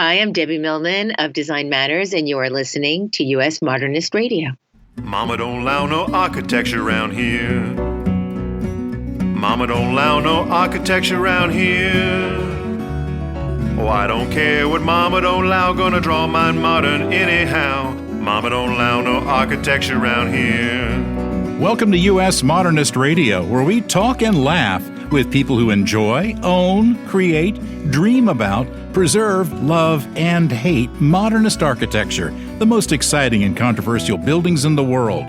Hi, I'm Debbie Millman of Design Matters, and you are listening to U.S. Modernist Radio. Mama don't allow no architecture around here. Mama don't allow no architecture around here. Oh, I don't care what Mama don't allow, gonna draw mine modern anyhow. Mama don't allow no architecture around here. Welcome to U.S. Modernist Radio, where we talk and laugh with people who enjoy, own, create, dream about, preserve, love, and hate modernist architecture, the most exciting and controversial buildings in the world.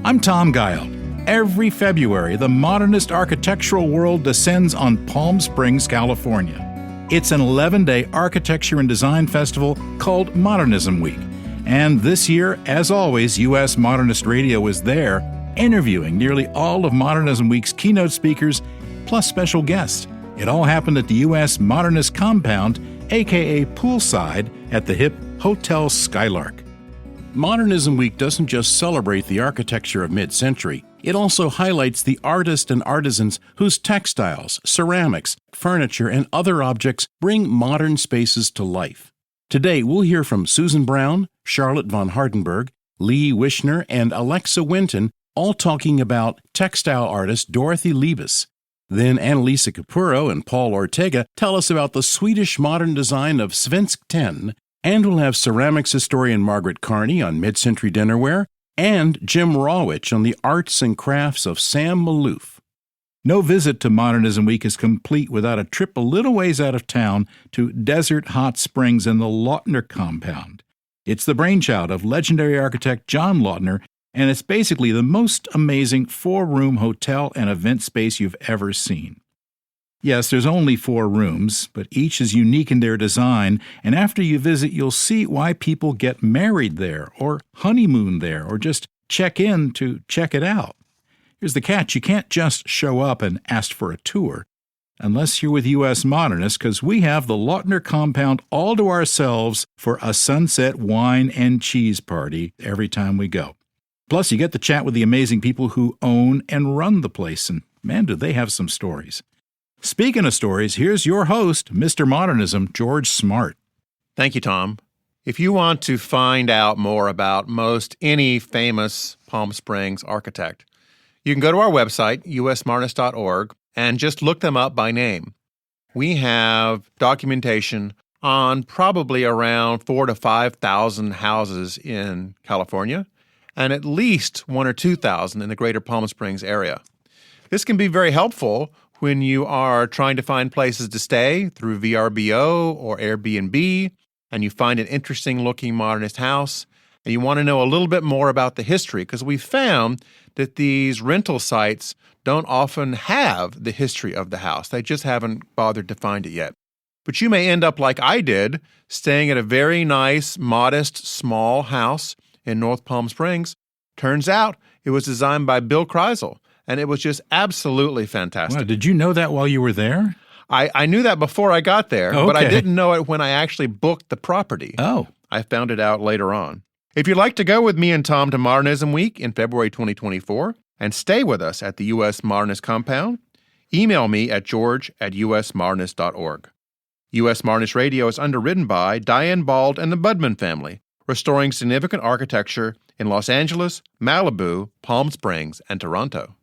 I'm Tom Guile. Every February, the modernist architectural world descends on Palm Springs, California. It's an 11-day architecture and design festival called Modernism Week. And this year, as always, U.S. Modernist Radio is there, interviewing nearly all of Modernism Week's keynote speakers, plus special guests. It all happened at the U.S. Modernist Compound, a.k.a. Poolside, at the hip Hotel Skylark. Modernism Week doesn't just celebrate the architecture of mid-century, it also highlights the artists and artisans whose textiles, ceramics, furniture, and other objects bring modern spaces to life. Today, we'll hear from Susan Brown, Charlotte von Hardenburgh, Leigh Wishner, and Alexa Winton, all talking about textile artist Dorothy Liebes. Then Annalisa Capurro and Paul Ortega tell us about the Swedish Modern design of Svenskt Tenn, and we'll have ceramics historian Margaret Carney on mid-century dinnerware, and Jim Rawitch on the arts and crafts of Sam Maloof. No visit to Modernism Week is complete without a trip a little ways out of town to Desert Hot Springs and the Lautner Compound. It's the brainchild of legendary architect John Lautner, and it's basically the most amazing 4-room hotel and event space you've ever seen. Yes, there's only 4 rooms, but each is unique in their design, and after you visit, you'll see why people get married there, or honeymoon there, or just check in to check it out. Here's the catch: you can't just show up and ask for a tour, unless you're with U.S. Modernists, because we have the Lautner Compound all to ourselves for a sunset wine and cheese party every time we go. Plus, you get to chat with the amazing people who own and run the place, and man, do they have some stories. Speaking of stories, here's your host, Mr. Modernism, George Smart. Thank you, Tom. If you want to find out more about most any famous Palm Springs architect, you can go to our website, usmodernist.org, and just look them up by name. We have documentation on probably around 4,000 to 5,000 houses in California, and at least 1,000 or 2,000 in the greater Palm Springs area. This can be very helpful when you are trying to find places to stay through VRBO or Airbnb, and you find an interesting-looking modernist house, and you want to know a little bit more about the history, because we found that these rental sites don't often have the history of the house. They just haven't bothered to find it yet. But you may end up like I did, staying at a very nice, modest, small house in North Palm Springs. Turns out it was designed by Bill Kreisel, and it was just absolutely fantastic. Wow, did you know that while you were there? I knew that before I got there, Okay. but I didn't know it when I actually booked the property. Oh. I found it out later on. If you'd like to go with me and Tom to Modernism Week in February 2024 and stay with us at the U.S. Modernist Compound, email me at george@usmodernist.org. U.S. Modernist Radio is underwritten by Diane Bald and the Budman family, restoring significant architecture in Los Angeles, Malibu, Palm Springs, and Toronto.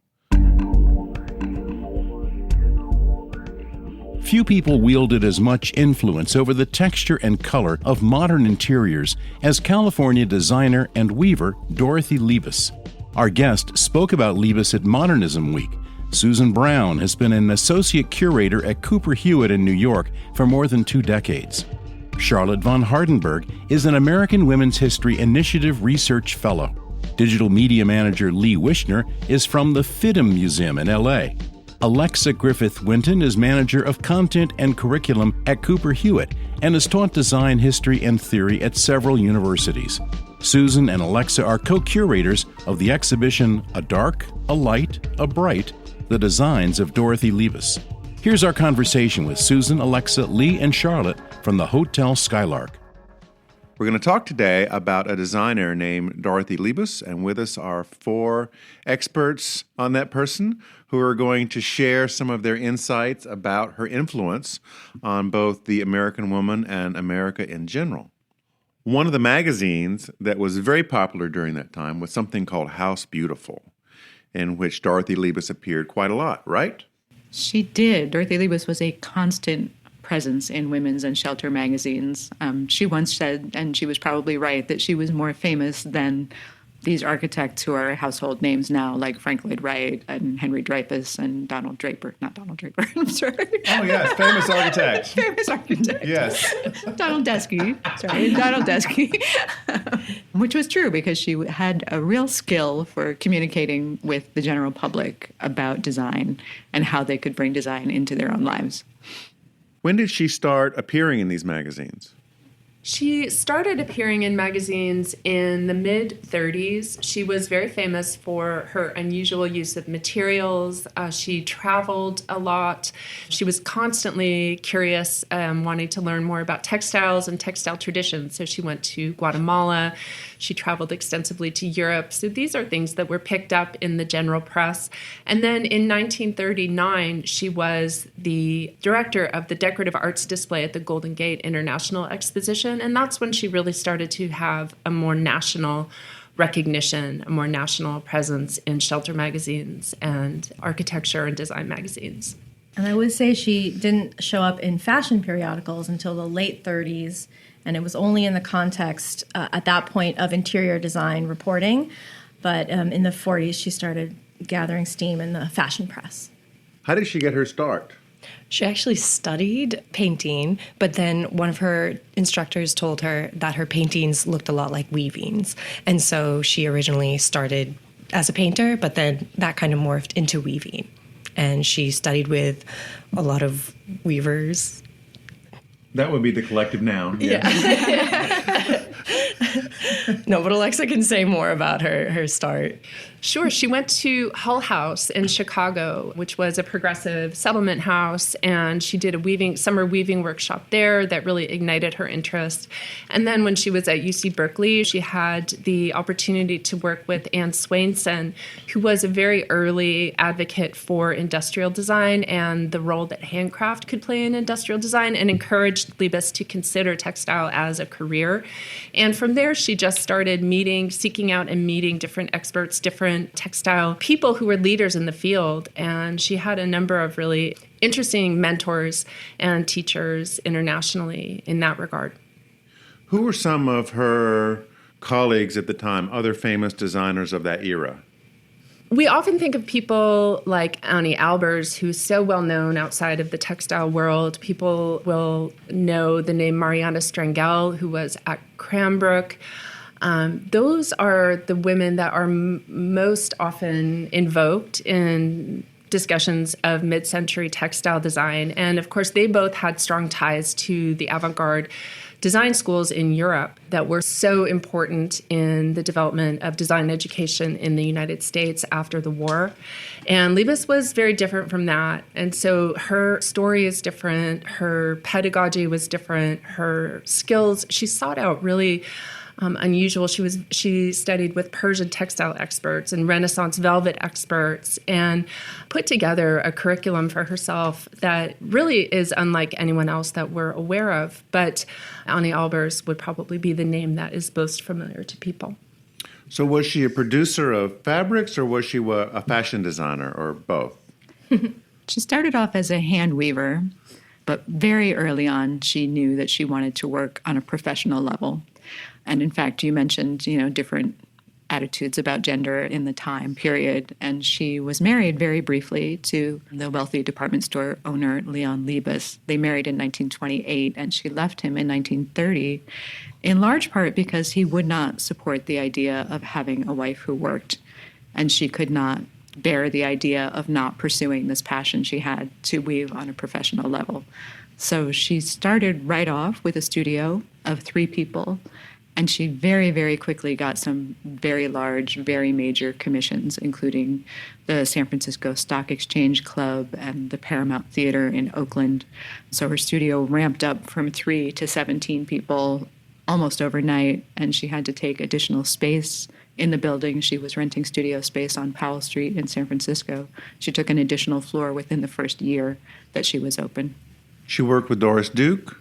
Few people wielded as much influence over the texture and color of modern interiors as California designer and weaver Dorothy Liebes. Our guest spoke about Liebes at Modernism Week. Susan Brown has been an associate curator at Cooper Hewitt in New York for more than 2 decades. Charlotte von Hardenburgh is an American Women's History Initiative Research Fellow. Digital media manager Leigh Wishner is from the FIDM Museum in L.A. Alexa Griffith Winton is manager of content and curriculum at Cooper Hewitt and has taught design history and theory at several universities. Susan and Alexa are co-curators of the exhibition A Dark, a Light, a Bright, The Designs of Dorothy Liebes. Here's our conversation with Susan, Alexa, Leigh, and Charlotte from the Hotel Skylark. We're going to talk today about a designer named Dorothy Liebes, and with us are 4 experts on that person who are going to share some of their insights about her influence on both the American woman and America in general. One of the magazines that was very popular during that time was something called House Beautiful, in which Dorothy Liebes appeared quite a lot, right? She did. Dorothy Liebes was a constant presence in women's and shelter magazines. She once said, and she was probably right, that she was more famous than these architects who are household names now, like Frank Lloyd Wright and Henry Dreyfuss and Donald Draper. Not Donald Draper, I'm sorry. Oh, yes, famous architect. Famous architect. Yes. Donald Deskey. Which was true because she had a real skill for communicating with the general public about design and how they could bring design into their own lives. When did she start appearing in these magazines? She started appearing in magazines in the mid-30s. She was very famous for her unusual use of materials. She traveled a lot. She was constantly curious, wanting to learn more about textiles and textile traditions. So she went to Guatemala. She traveled extensively to Europe. So these are things that were picked up in the general press. And then in 1939, she was the director of the decorative arts display at the Golden Gate International Exposition. And that's when she really started to have a more national recognition, a more national presence in shelter magazines and architecture and design magazines. And I would say she didn't show up in fashion periodicals until the late 30s, and it was only in the context at that point of interior design reporting. But in the 40s, she started gathering steam in the fashion press. How did she get her start? She actually studied painting, but then one of her instructors told her that her paintings looked a lot like weavings. And so she originally started as a painter, but then that kind of morphed into weaving. And she studied with a lot of weavers. That would be the collective noun. Yeah. No, but Alexa can say more about her start. Sure. She went to Hull House in Chicago, which was a progressive settlement house, and she did a summer weaving workshop there that really ignited her interest. And then when she was at UC Berkeley, she had the opportunity to work with Anne Swainson, who was a very early advocate for industrial design and the role that handcraft could play in industrial design, and encouraged Liebes to consider textile as a career. And from there, she just started seeking out and meeting different experts, different textile people who were leaders in the field. And she had a number of really interesting mentors and teachers internationally in that regard. Who were some of her colleagues at the time, other famous designers of that era? We often think of people like Annie Albers, who's so well known outside of the textile world. People will know the name Mariana Strangel, who was at Cranbrook. Those are the women that are most often invoked in discussions of mid-century textile design. And of course, they both had strong ties to the avant-garde design schools in Europe that were so important in the development of design education in the United States after the war. And Liebes was very different from that. And so her story is different. Her pedagogy was different. Her skills, she sought out really unusual. She studied with Persian textile experts and Renaissance velvet experts and put together a curriculum for herself that really is unlike anyone else that we're aware of. But Annie Albers would probably be the name that is most familiar to people. So was she a producer of fabrics, or was she a fashion designer, or both? She started off as a hand weaver, but very early on she knew that she wanted to work on a professional level. And in fact, you mentioned, different attitudes about gender in the time period. And she was married very briefly to the wealthy department store owner, Leon Liebes. They married in 1928, and she left him in 1930, in large part because he would not support the idea of having a wife who worked. And she could not bear the idea of not pursuing this passion she had to weave on a professional level. So she started right off with a studio of 3 people. And she very, very quickly got some very large, very major commissions, including the San Francisco Stock Exchange Club and the Paramount Theater in Oakland. So her studio ramped up from 3 to 17 people almost overnight, and she had to take additional space in the building. She was renting studio space on Powell Street in San Francisco. She took an additional floor within the first year that she was open. She worked with Doris Duke.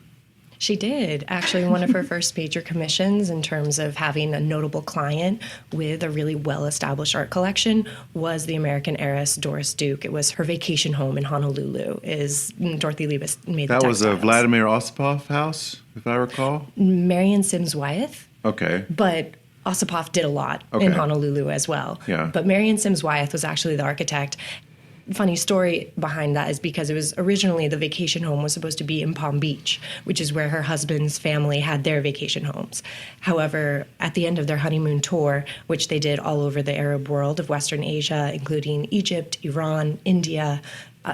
She did. Actually, one of her first major commissions in terms of having a notable client with a really well-established art collection was the American heiress Doris Duke. It was her vacation home in Honolulu. Dorothy Liebes made the textiles. That was a Vladimir Osipov house, if I recall? Marion Sims Wyeth. Okay. But Osipov did a lot in Honolulu as well. Yeah. But Marion Sims Wyeth was actually the architect. Funny story behind that is because it was originally the vacation home was supposed to be in Palm Beach, which is where her husband's family had their vacation homes. However, at the end of their honeymoon tour, which they did all over the Arab world of Western Asia, including Egypt, Iran, India,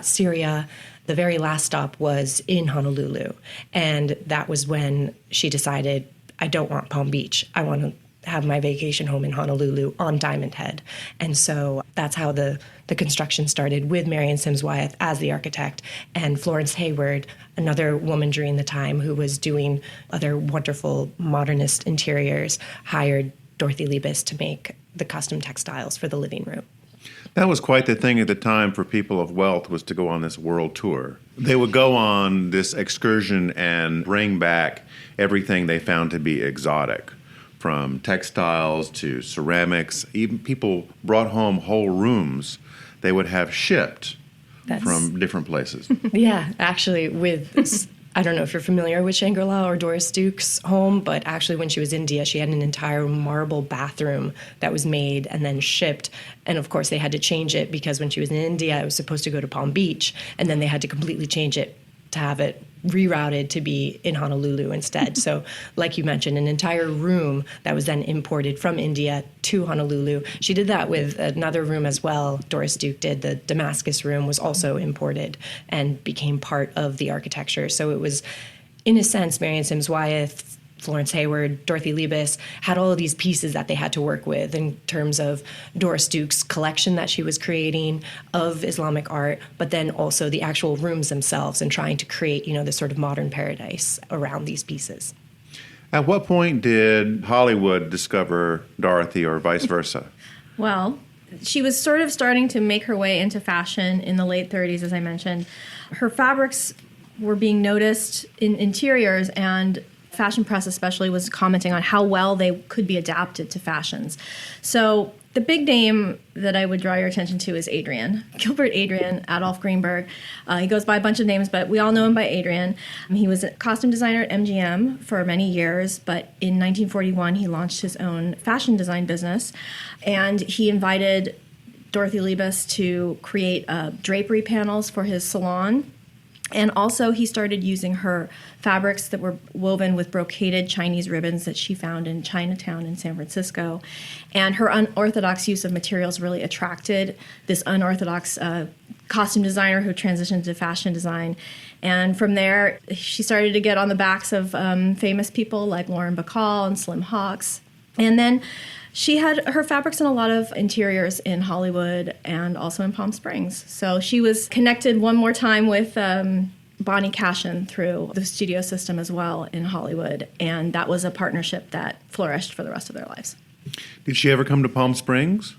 Syria, the very last stop was in Honolulu. And that was when she decided, I don't want Palm Beach. I want to have my vacation home in Honolulu on Diamond Head. And so that's how the construction started, with Marion Sims Wyeth as the architect, and Florence Hayward, another woman during the time who was doing other wonderful modernist interiors, hired Dorothy Liebes to make the custom textiles for the living room. That was quite the thing at the time for people of wealth, was to go on this world tour. They would go on this excursion and bring back everything they found to be exotic, from textiles to ceramics. Even people brought home whole rooms they would have shipped from different places. Yeah, actually, I don't know if you're familiar with Shangri-La or Doris Duke's home, but actually when she was in India, she had an entire marble bathroom that was made and then shipped. And of course, they had to change it because when she was in India, it was supposed to go to Palm Beach, and then they had to completely change it to have it rerouted to be in Honolulu instead. So like you mentioned, an entire room that was then imported from India to Honolulu. She did that with another room as well. Doris Duke did. The Damascus room was also imported and became part of the architecture. So it was, in a sense, Marion Sims Wyeth, Florence Hayward, Dorothy Liebes had all of these pieces that they had to work with in terms of Doris Duke's collection that she was creating of Islamic art, but then also the actual rooms themselves and trying to create, this sort of modern paradise around these pieces. At what point did Hollywood discover Dorothy, or vice versa? Well, she was sort of starting to make her way into fashion in the late 30s, as I mentioned. Her fabrics were being noticed in interiors, and fashion press especially was commenting on how well they could be adapted to fashions. So the big name that I would draw your attention to is Adrian. Gilbert Adrian, Adolf Greenberg. He goes by a bunch of names, but we all know him by Adrian. He was a costume designer at MGM for many years, but in 1941 he launched his own fashion design business, and he invited Dorothy Liebes to create drapery panels for his salon. And also he started using her fabrics that were woven with brocaded Chinese ribbons that she found in Chinatown in San Francisco. And her unorthodox use of materials really attracted this unorthodox costume designer who transitioned to fashion design. And from there, she started to get on the backs of famous people like Lauren Bacall and Slim Hawkes. And then she had her fabrics in a lot of interiors in Hollywood and also in Palm Springs. So she was connected one more time with Bonnie Cashin through the studio system as well in Hollywood. And that was a partnership that flourished for the rest of their lives. Did she ever come to Palm Springs?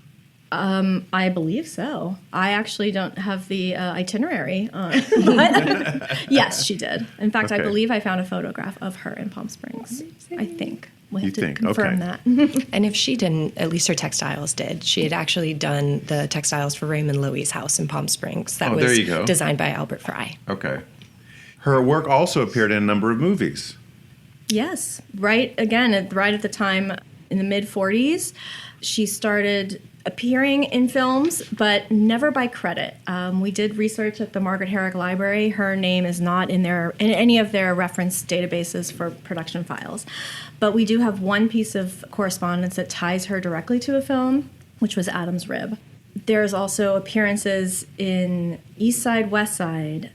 I believe so. I actually don't have the itinerary, but yes, she did. In fact, I believe I found a photograph of her in Palm Springs, I think. We'll have to confirm that. And if she didn't, at least her textiles did. She had actually done the textiles for Raymond Loewy's house in Palm Springs. That was designed by Albert Frey. Okay. Her work also appeared in a number of movies. Yes. Right at the time in the mid-40s, she started appearing in films, but never by credit. We did research at the Margaret Herrick Library. Her name is not in any of their reference databases for production files. But we do have one piece of correspondence that ties her directly to a film, which was Adam's Rib. There's also appearances in East Side, West Side,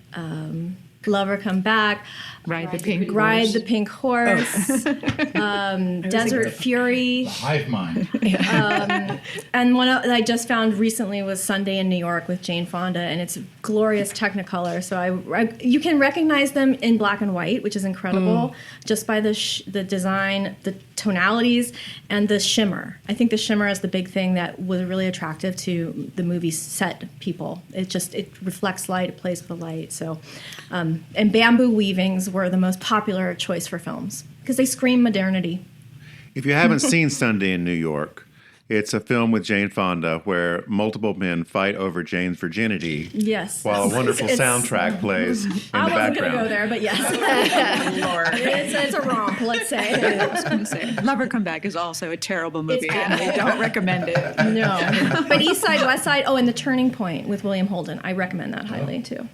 Lover Come Back, Ride the Pink Ride Horse. the Pink Horse, Desert Fury. Hive mind. And one that I just found recently was Sunday in New York with Jane Fonda, and it's glorious Technicolor. So you can recognize them in black and white, which is incredible, just by the design, the tonalities, and the shimmer. I think the shimmer is the big thing that was really attractive to the movie set people. It reflects light, it plays with the light. So, and bamboo weavings were the most popular choice for films because they scream modernity. If you haven't seen Sunday in New York, it's a film with Jane Fonda where multiple men fight over Jane's virginity. Yes. While a wonderful soundtrack plays in the background. I wasn't going to go there, but yes. It's a romp, let's say. I was going to say, Lover Come Back is also a terrible movie, and I don't recommend it. No. But East Side, West Side, and The Turning Point with William Holden. I recommend that highly, too.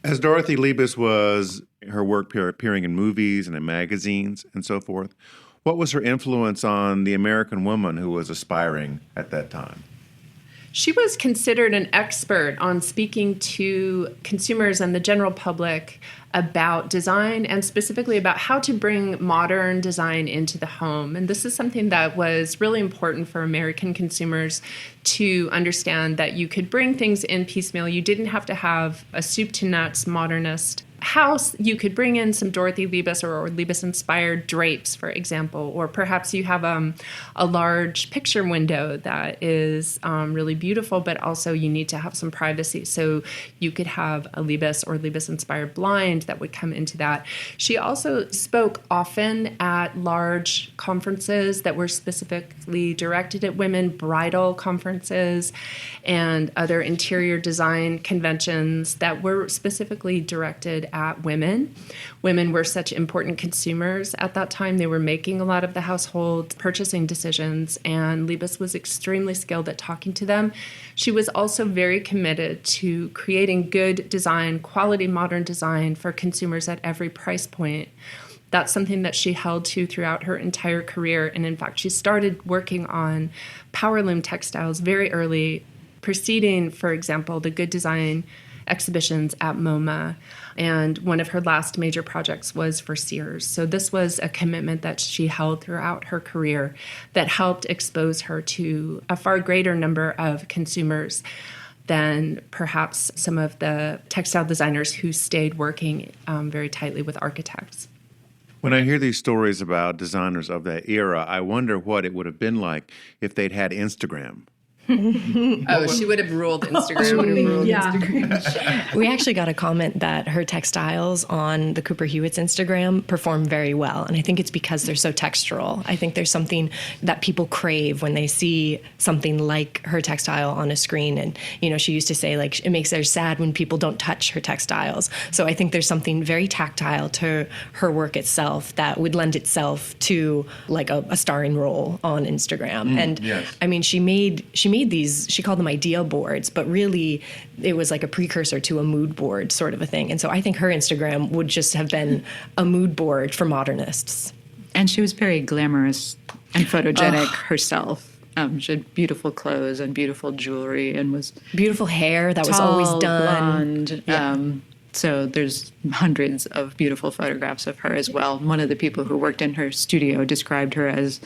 As Dorothy Liebes was her work appearing in movies and in magazines and so forth, what was her influence on the American woman who was aspiring at that time? She was considered an expert on speaking to consumers and the general public about design and specifically about how to bring modern design into the home. And this is something that was really important for American consumers to understand, that you could bring things in piecemeal. You didn't have to have a soup to nuts modernist house. You could bring in some Dorothy Liebes or Liebes-inspired drapes, for example, or perhaps you have a large picture window that is really beautiful, but also you need to have some privacy. So you could have a Liebes or Liebes-inspired blind that would come into that. She also spoke often at large conferences that were specifically directed at women, bridal conferences, and other interior design conventions that were specifically directed at women. Women were such important consumers at that time. They were making a lot of the household purchasing decisions, and Liebes was extremely skilled at talking to them. She was also very committed to creating good design, quality modern design for consumers at every price point. That's something that she held to throughout her entire career. And in fact, she started working on powerloom textiles very early, preceding, for example, the good design exhibitions at MoMA. And one of her last major projects was for Sears. So this was a commitment that she held throughout her career that helped expose her to a far greater number of consumers than perhaps some of the textile designers who stayed working very tightly with architects. When I hear these stories about designers of that era, I wonder what it would have been like if they'd had Instagram. She would have ruled Instagram. Yeah. We actually got a comment that her textiles on the Cooper Hewitt's Instagram perform very well. And I think it's because they're so textural. I think there's something that people crave when they see something like her textile on a screen. And, you know, she used to say, like, it makes her sad when people don't touch her textiles. So I think there's something very tactile to her work itself that would lend itself to, like, a starring role on Instagram. I mean, she made these, she called them idea boards, but really it was like a precursor to a mood board sort of a thing. And so I think her Instagram would just have been a mood board for modernists. And she was very glamorous and photogenic herself. She had beautiful clothes and beautiful jewelry and was beautiful hair that was always done. Blonde. So there's hundreds of beautiful photographs of her as well. One of the people who worked in her studio described her as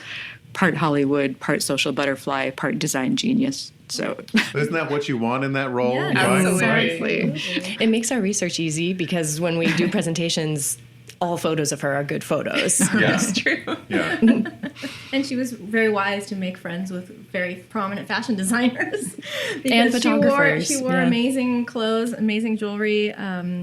part Hollywood, part social butterfly, part design genius. So isn't that what you want in that role? Yeah, absolutely. It makes our research easy because when we do presentations, all photos of her are good photos. Yeah. That's true. Yeah. And she was very wise to make friends with very prominent fashion designers. And photographers. She wore amazing clothes, amazing jewelry.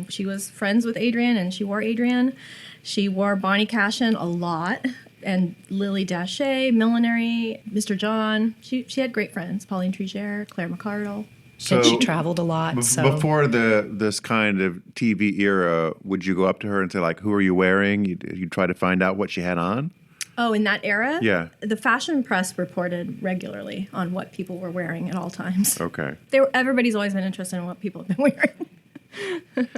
She was friends with Adrian, and she wore Adrian. She wore Bonnie Cashin a lot. And Lily Dachet, Millinery, Mr. John. She had great friends. Pauline Trigger, Claire McCardle. So and she traveled a lot. Before this kind of TV era, would you go up to her and say, like, who are you wearing? You'd try to find out what she had on? Oh, in that era? Yeah. The fashion press reported regularly on what people were wearing at all times. Okay. Everybody's always been interested in what people have been wearing.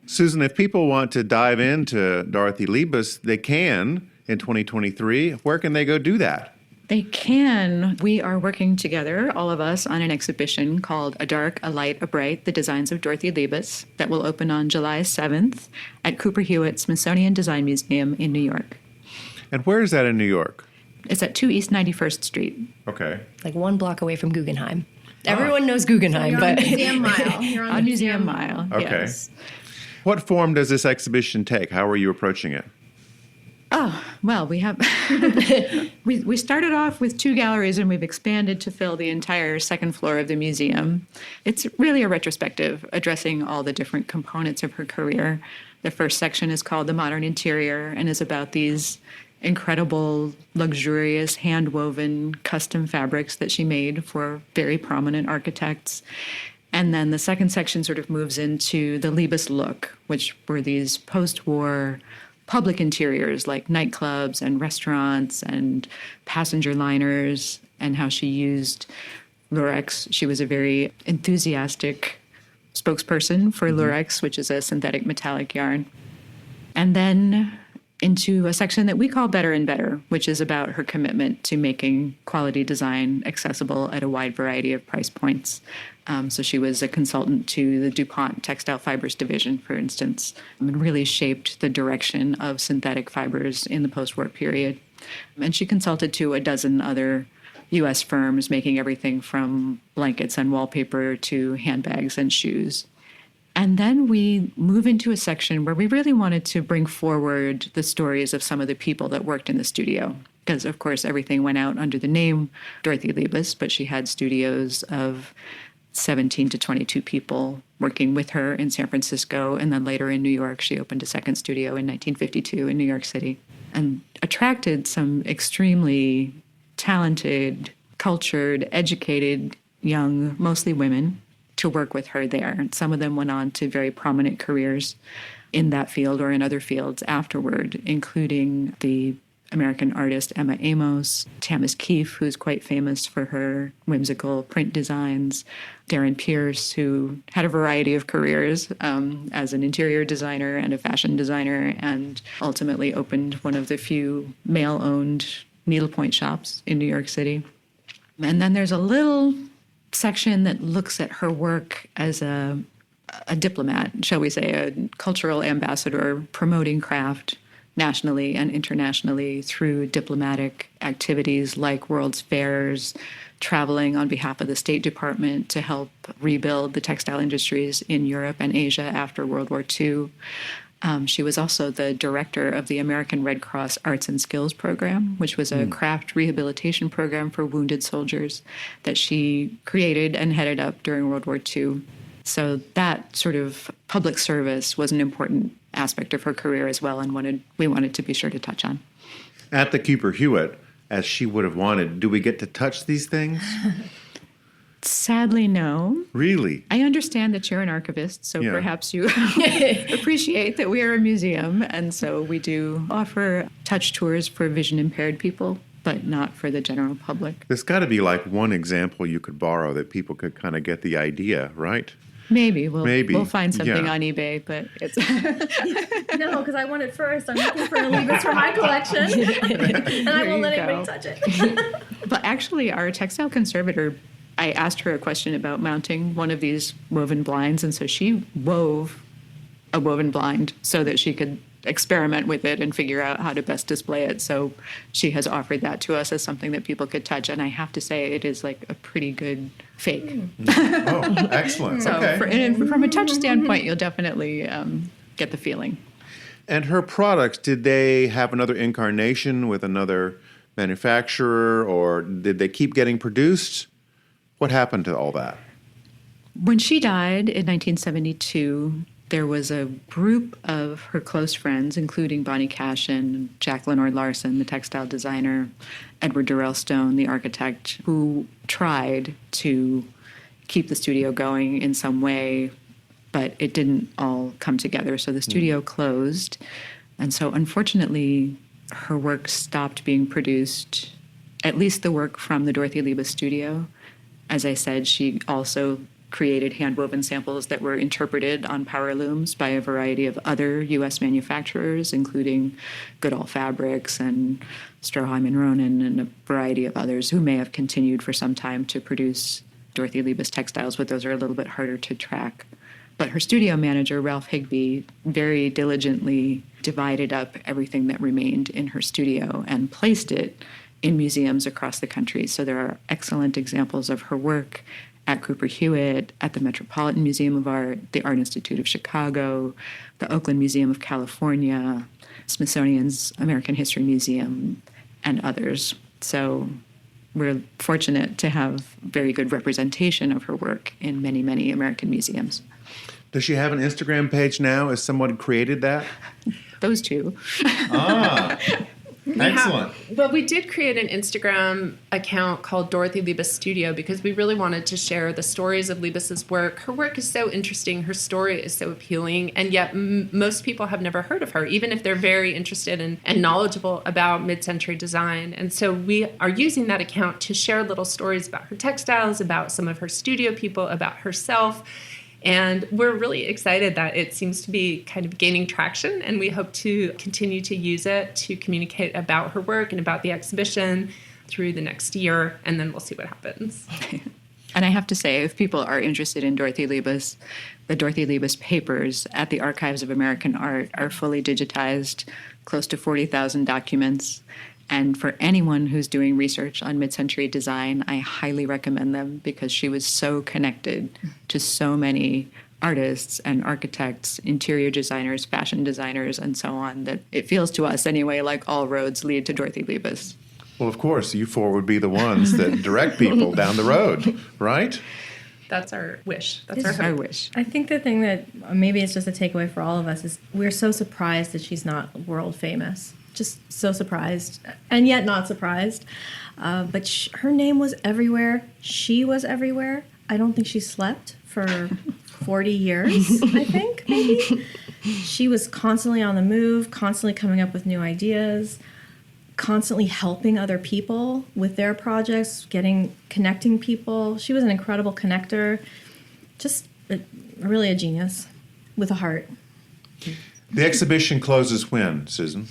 Susan, if people want to dive into Dorothy Liebes, they can in 2023. Where can they go do that? They can. We are working together, all of us, on an exhibition called A Dark, a Light, a Bright, The Designs of Dorothy Liebes, that will open on July 7th at Cooper Hewitt Smithsonian Design Museum in New York. And where is that in New York? It's at 2 East 91st Street. Okay. Like 1 block away from Guggenheim. Everyone knows Guggenheim, You're on but Museum Mile. You're On Museum Mile, Okay. yes. What form does this exhibition take? How are you approaching it? Oh, well, we have we started off with 2 galleries and we've expanded to fill the entire second floor of the museum. It's really a retrospective addressing all the different components of her career. The first section is called The Modern Interior and is about these incredible, luxurious, hand-woven custom fabrics that she made for very prominent architects. And then the second section sort of moves into the Liebes look, which were these post-war public interiors like nightclubs and restaurants and passenger liners, and how she used Lurex. She was a very enthusiastic spokesperson for Lurex, which is a synthetic metallic yarn. And then into a section that we call Better and Better, which is about her commitment to making quality design accessible at a wide variety of price points. So she was a consultant to the DuPont Textile Fibers division, for instance, and really shaped the direction of synthetic fibers in the post-war period. And she consulted to a dozen other U.S. firms, making everything from blankets and wallpaper to handbags and shoes. And then we move into a section where we really wanted to bring forward the stories of some of the people that worked in the studio. Because, of course, everything went out under the name Dorothy Liebes, but she had studios of 17 to 22 people working with her in San Francisco. And then later in New York, she opened a second studio in 1952 in New York City and attracted some extremely talented, cultured, educated, young, mostly women, to work with her there. And some of them went on to very prominent careers in that field or in other fields afterward, including the American artist Emma Amos, Tamis Keefe, who's quite famous for her whimsical print designs, Darren Pierce, who had a variety of careers as an interior designer and a fashion designer, and ultimately opened one of the few male-owned needlepoint shops in New York City. And then there's a little section that looks at her work as a diplomat, shall we say, a cultural ambassador, promoting craft nationally and internationally through diplomatic activities like World's Fairs, traveling on behalf of the State Department to help rebuild the textile industries in Europe and Asia after World War II. She was also the director of the American Red Cross Arts and Skills Program, which was a craft rehabilitation program for wounded soldiers that she created and headed up during World War II. So that sort of public service was an important aspect of her career as well, and we wanted to be sure to touch on. At the Cooper Hewitt, as she would have wanted, do we get to touch these things? Sadly, no. Really? I understand that you're an archivist, so perhaps you appreciate that we are a museum, and so we do offer touch tours for vision-impaired people, but not for the general public. There's got to be like one example you could borrow that people could kind of get the idea, right? Maybe. We'll find something on eBay, but it's... No, because I want it first. I'm looking for a Liebes for my collection, and I won't let anybody touch it. But actually, our textile conservator, I asked her a question about mounting one of these woven blinds, and so she wove a woven blind so that she could experiment with it and figure out how to best display it. So she has offered that to us as something that people could touch, and I have to say it is like a pretty good fake. Oh, excellent. So Okay. from a touch standpoint, you'll definitely get the feeling. And her products, did they have another incarnation with another manufacturer, or did they keep getting produced? What happened to all that? When she died in 1972, there was a group of her close friends, including Bonnie Cashin, Jack Lenore Larson, the textile designer, Edward Durrell Stone, the architect, who tried to keep the studio going in some way, but it didn't all come together. So the studio closed. And so unfortunately, her work stopped being produced, at least the work from the Dorothy Liebes studio. As I said, she also created hand-woven samples that were interpreted on power looms by a variety of other U.S. manufacturers, including Goodall Fabrics and Stroheim and Ronan and a variety of others who may have continued for some time to produce Dorothy Liebes textiles, but those are a little bit harder to track. But her studio manager, Ralph Higbee, very diligently divided up everything that remained in her studio and placed it in museums across the country. So there are excellent examples of her work at Cooper Hewitt, at the Metropolitan Museum of Art, the Art Institute of Chicago, the Oakland Museum of California, Smithsonian's American History Museum, and others. So we're fortunate to have very good representation of her work in many, many American museums. Does she have an Instagram page now? Has someone created that? Those two. Excellent. Well, we did create an Instagram account called Dorothy Liebes Studio because we really wanted to share the stories of Liebes's work. Her work is so interesting. Her story is so appealing. And yet most people have never heard of her, even if they're very interested and knowledgeable about mid-century design. And so we are using that account to share little stories about her textiles, about some of her studio people, about herself. And we're really excited that it seems to be kind of gaining traction, and we hope to continue to use it to communicate about her work and about the exhibition through the next year, and then we'll see what happens. And I have to say, if people are interested in Dorothy Liebes, the Dorothy Liebes papers at the Archives of American Art are fully digitized, close to 40,000 documents. And for anyone who's doing research on mid-century design, I highly recommend them because she was so connected to so many artists and architects, interior designers, fashion designers, and so on, that it feels to us anyway like all roads lead to Dorothy Liebes. Well, of course, you four would be the ones that direct people down the road, right? That's our wish. That's It's our our hope. wish. I think the thing that maybe it's just a takeaway for all of us is we're so surprised that she's not world famous. Just so surprised, and yet not surprised. But her name was everywhere. She was everywhere. I don't think she slept for 40 years, I think, maybe. She was constantly on the move, constantly coming up with new ideas, constantly helping other people with their projects, connecting people. She was an incredible connector, just really a genius with a heart. The exhibition closes when, Susan?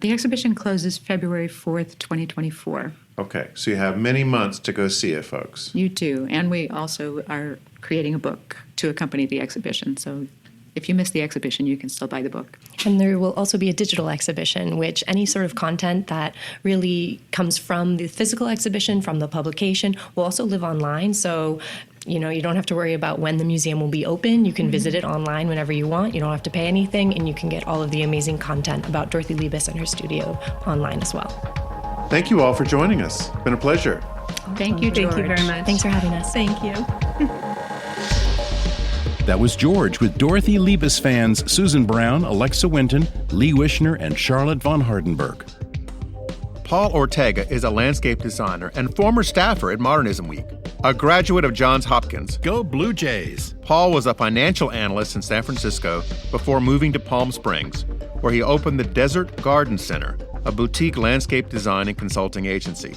The exhibition closes February 4th, 2024. Okay, so you have many months to go see it, folks. You too. And we also are creating a book to accompany the exhibition. So if you miss the exhibition, you can still buy the book. And there will also be a digital exhibition, which any sort of content that really comes from the physical exhibition, from the publication, will also live online. So, you don't have to worry about when the museum will be open. You can visit it online whenever you want. You don't have to pay anything, and you can get all of the amazing content about Dorothy Liebes and her studio online as well. Thank you all for joining us. It's been a pleasure. Thank you, George. Thank you very much. Thanks for having us. Thank you. That was George with Dorothy Liebes fans Susan Brown, Alexa Winton, Leigh Wishner, and Charlotte von Hardenburgh. Paul Ortega is a landscape designer and former staffer at Modernism Week. A graduate of Johns Hopkins, Go Blue Jays! Paul was a financial analyst in San Francisco before moving to Palm Springs, where he opened the Desert Garden Center, a boutique landscape design and consulting agency.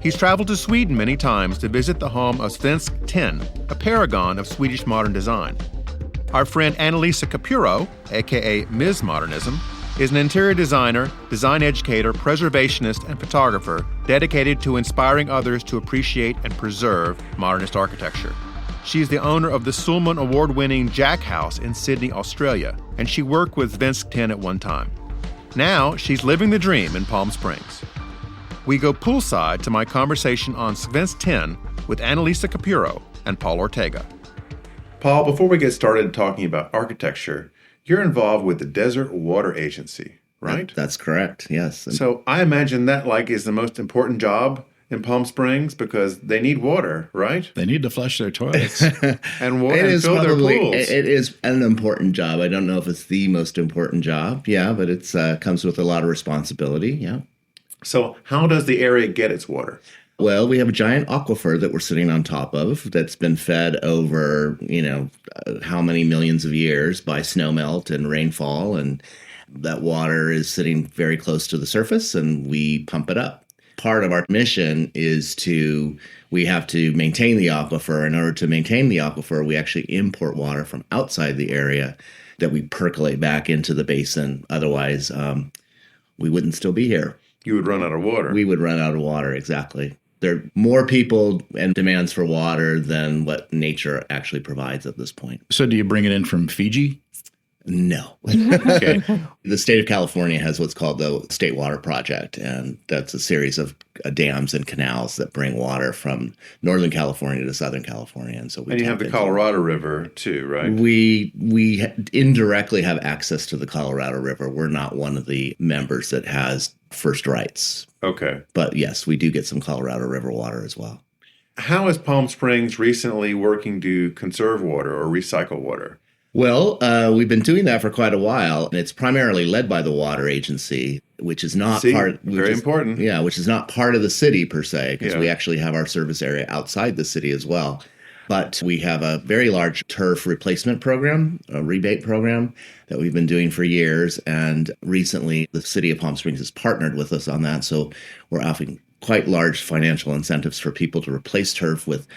He's traveled to Sweden many times to visit the home of Svenskt Tenn, a paragon of Swedish modern design. Our friend Annalisa Capurro, aka Ms. Modernism, is an interior designer, design educator, preservationist, and photographer dedicated to inspiring others to appreciate and preserve modernist architecture. She is the owner of the Sulman Award-winning Jack House in Sydney, Australia, and she worked with Svenskt Tenn at one time. Now she's living the dream in Palm Springs. We go poolside to my conversation on Svenskt Tenn with Annalisa Capurro and Paul Ortega. Paul, before we get started talking about architecture, you're involved with the Desert Water Agency, right? That's correct, yes. So I imagine that is the most important job in Palm Springs because they need water, right? They need to flush their toilets. And fill their pools. It is an important job. I don't know if it's the most important job, but it's comes with a lot of responsibility, yeah. So how does the area get its water? Well, we have a giant aquifer that we're sitting on top of that's been fed over, how many millions of years by snowmelt and rainfall. And that water is sitting very close to the surface, and we pump it up. part of our mission is we have to maintain the aquifer. In order to maintain the aquifer, we actually import water from outside the area that we percolate back into the basin. Otherwise, we wouldn't still be here. You would run out of water. We would run out of water, exactly. There are more people and demands for water than what nature actually provides at this point. So do you bring it in from Fiji? No. Okay. The state of California has what's called the State Water Project, and that's a series of dams and canals that bring water from Northern California to Southern California. And so you have the Colorado River too, right? We indirectly have access to the Colorado River. We're not one of the members that has first rights. Okay. But yes, we do get some Colorado River water as well. How is Palm Springs recently working to conserve water or recycle water? Well, we've been doing that for quite a while, and it's primarily led by the water agency, which is not important. Yeah, which is not part of the city per se, because we actually have our service area outside the city as well. But we have a very large turf replacement program, a rebate program that we've been doing for years. And recently, the city of Palm Springs has partnered with us on that. So we're offering quite large financial incentives for people to replace turf with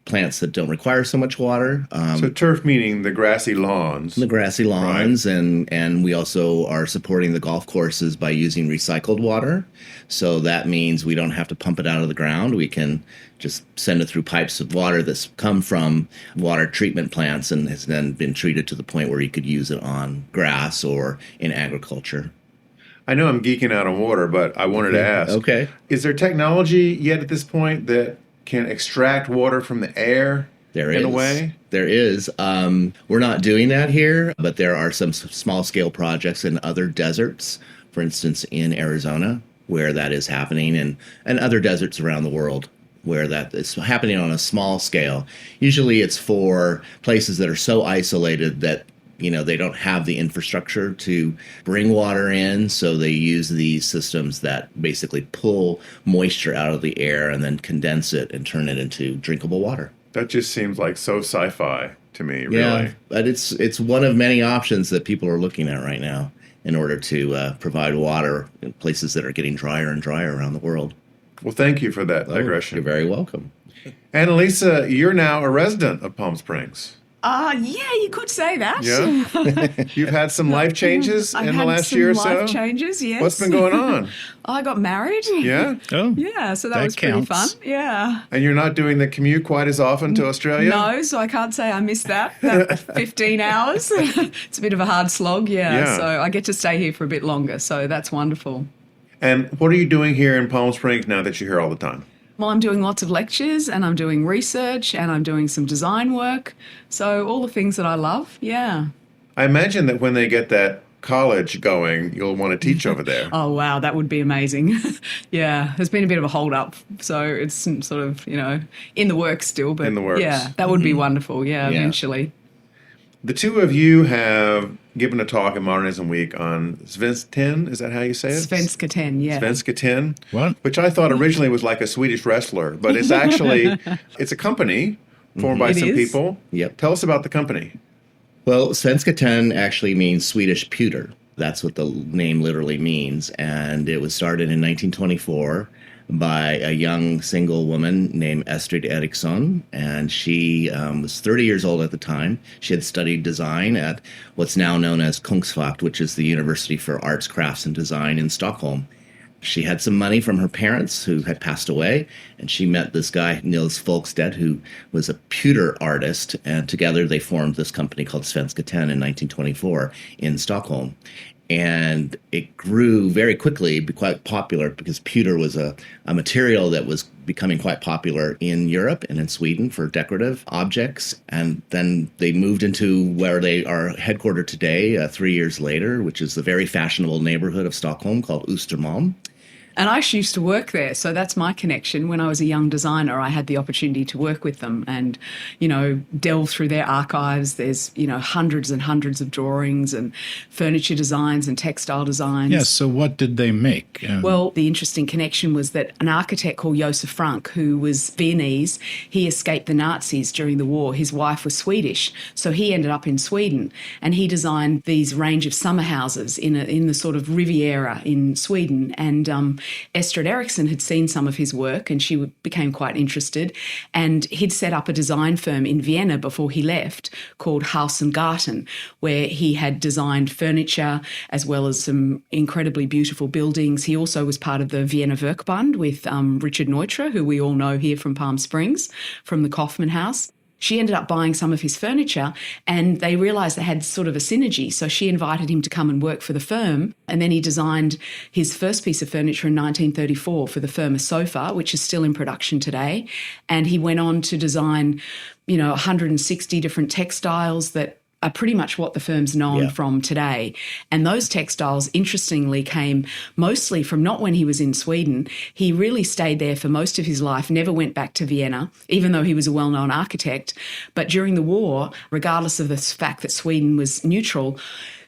plants that don't require so much water. So turf meaning the grassy lawns. The grassy lawns, right. and we also are supporting the golf courses by using recycled water. So that means we don't have to pump it out of the ground. We can just send it through pipes of water that's come from water treatment plants and has then been treated to the point where you could use it on grass or in agriculture. I know I'm geeking out on water, but I wanted to ask. Okay. Is there technology yet at this point that can extract water from the air in a way? There is. We're not doing that here, but there are some small-scale projects in other deserts, for instance, in Arizona, where that is happening, and other deserts around the world where that is happening on a small scale. Usually it's for places that are so isolated that they don't have the infrastructure to bring water in, so they use these systems that basically pull moisture out of the air and then condense it and turn it into drinkable water. That just seems like so sci-fi to me, really. Yeah, but it's one of many options that people are looking at right now in order to provide water in places that are getting drier and drier around the world. Well, thank you for that digression. You're very welcome. Annalisa, you're now a resident of Palm Springs. Yeah, you could say that. Yeah? You've had some life changes in the last year or so? I've had some life changes, yes. What's been going on? I got married. Yeah? Oh. Yeah, so that was counts. pretty fun. Yeah. And you're not doing the commute quite as often to Australia? No, so I can't say I missed that 15 hours. It's a bit of a hard slog, yeah. So I get to stay here for a bit longer, so that's wonderful. And what are you doing here in Palm Springs now that you're here all the time? Well, I'm doing lots of lectures and I'm doing research and I'm doing some design work. So all the things that I love, yeah. I imagine that when they get that college going, you'll want to teach over there. Oh, wow, that would be amazing. Yeah, there's been a bit of a hold-up, so it's sort of, in the works still. But in the works. Yeah, that would be wonderful, eventually. The two of you have given a talk at Modernism Week on Svenskt Tenn. Is that how you say it? Svenskt Tenn, yeah. Svenskt Tenn. What? Which I thought originally was like a Swedish wrestler, but it's actually, it's a company formed by some people. Yep. Tell us about the company. Well, Svenskt Tenn actually means Swedish pewter. That's what the name literally means. And it was started in 1924 by a young single woman named Estrid Eriksson, and she was 30 years old at the time. She had studied design at what's now known as Kungsfakt, which is the University for Arts, Crafts, and Design in Stockholm. She had some money from her parents who had passed away, and she met this guy, Nils Folkstedt, who was a pewter artist, and together they formed this company called Svenskt Tenn in 1924 in Stockholm. And it grew very quickly, quite popular, because pewter was a material that was becoming quite popular in Europe and in Sweden for decorative objects. And then they moved into where they are headquartered today 3 years later, which is the very fashionable neighborhood of Stockholm called Östermalm. And I actually used to work there, so that's my connection. When I was a young designer, I had the opportunity to work with them and, delve through their archives. There's, hundreds and hundreds of drawings and furniture designs and textile designs. Yes, so what did they make? Well, the interesting connection was that an architect called Josef Frank, who was Viennese, he escaped the Nazis during the war. His wife was Swedish, so he ended up in Sweden, and he designed these range of summer houses in the sort of Riviera in Sweden. And Estrid Eriksson had seen some of his work and she became quite interested, and he'd set up a design firm in Vienna before he left called Haus und Garten, where he had designed furniture as well as some incredibly beautiful buildings. He also was part of the Vienna Werkbund with Richard Neutra, who we all know here from Palm Springs, from the Kaufmann House. She ended up buying some of his furniture and they realised they had sort of a synergy. So she invited him to come and work for the firm. And then he designed his first piece of furniture in 1934 for the firm, a sofa, which is still in production today. And he went on to design, 160 different textiles that are pretty much what the firm's known from today. And those textiles, interestingly, came mostly from not when he was in Sweden. He really stayed there for most of his life, never went back to Vienna, even though he was a well-known architect. But during the war, regardless of the fact that Sweden was neutral,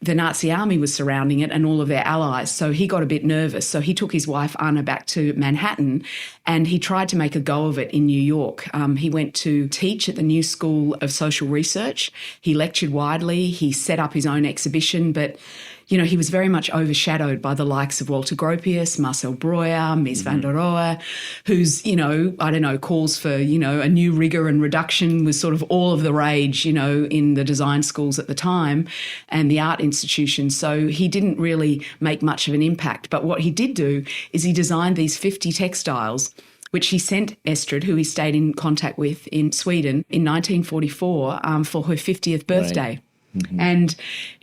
the Nazi army was surrounding it and all of their allies. So he got a bit nervous. So he took his wife, Anna, back to Manhattan and he tried to make a go of it in New York. He went to teach at the New School of Social Research. He lectured widely. He set up his own exhibition, but he was very much overshadowed by the likes of Walter Gropius, Marcel Breuer, Mies van der Rohe, whose, calls for, a new rigour and reduction was sort of all of the rage, in the design schools at the time and the art institutions. So he didn't really make much of an impact. But what he did do is he designed these 50 textiles, which he sent Estrid, who he stayed in contact with in Sweden, in 1944 for her 50th birthday. Right. Mm-hmm. And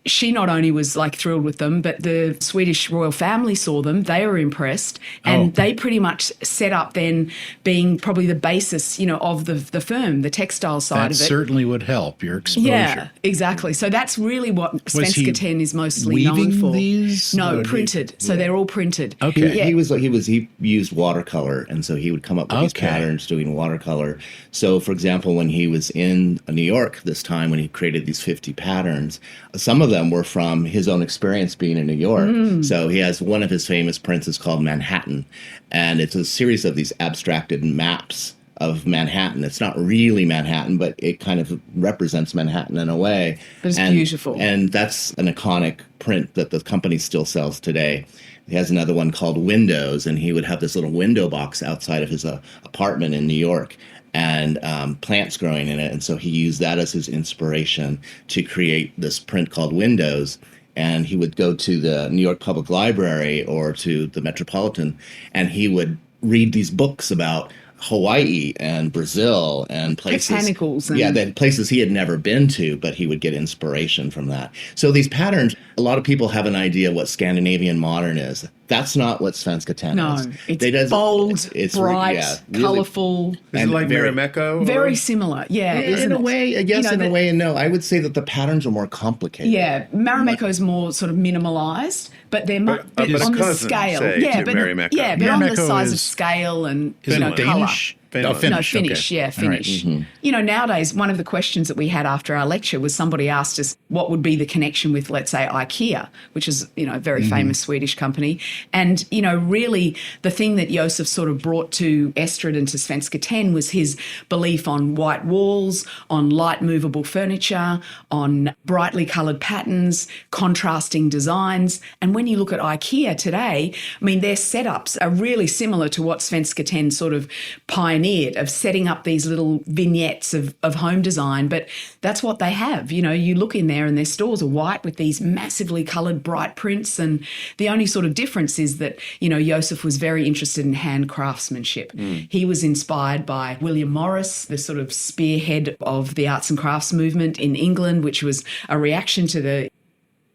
she not only was thrilled with them, but the Swedish royal family saw them. They were impressed, and they pretty much set up then being probably the basis, of the firm, the textile side of it. That certainly would help your exposure. Yeah, exactly. So that's really what Svenskt Tenn is mostly known for. These? No, printed. So they're all printed. Okay. He used watercolor, and so he would come up with these patterns doing watercolor. So, for example, when he was in New York this time, when he created these 50 patterns, some of them were from his own experience being in New York. So he has one of his famous prints is called Manhattan, and it's a series of these abstracted maps of Manhattan. It's not really Manhattan, but it kind of represents Manhattan in a way. But it's beautiful. And that's an iconic print that the company still sells today. He has another one called Windows, and he would have this little window box outside of his apartment in New York, and plants growing in it. And so he used that as his inspiration to create this print called Windows. And he would go to the New York Public Library or to the Metropolitan, and he would read these books about Hawaii and Brazil and places. Botanicals. Places he had never been to, but he would get inspiration from that. So these patterns, a lot of people have an idea what Scandinavian modern is. That's not what Svenskt Tenn is. It's bold, bright, colourful. Is it like Marimekko? Very similar, in a way, yes, in a way, and no. I would say that the patterns are more complicated. Yeah, Marimekko is more sort of minimalised, but they're on the scale. But on the size of scale and colour. Finnish. Finnish, okay. Finnish. Right. Mm-hmm. Nowadays, one of the questions that we had after our lecture was somebody asked us what would be the connection with, let's say, IKEA, which is, a very famous Swedish company. And, really the thing that Josef sort of brought to Estrid and to Svenskt Tenn was his belief on white walls, on light movable furniture, on brightly coloured patterns, contrasting designs. And when you look at IKEA today, their setups are really similar to what Svenskt Tenn sort of pioneered, of setting up these little vignettes of home design. But that's what they have. You look in there and their stores are white with these massively coloured bright prints. And the only sort of difference is that, Josef was very interested in hand craftsmanship. He was inspired by William Morris, the sort of spearhead of the arts and crafts movement in England, which was a reaction to the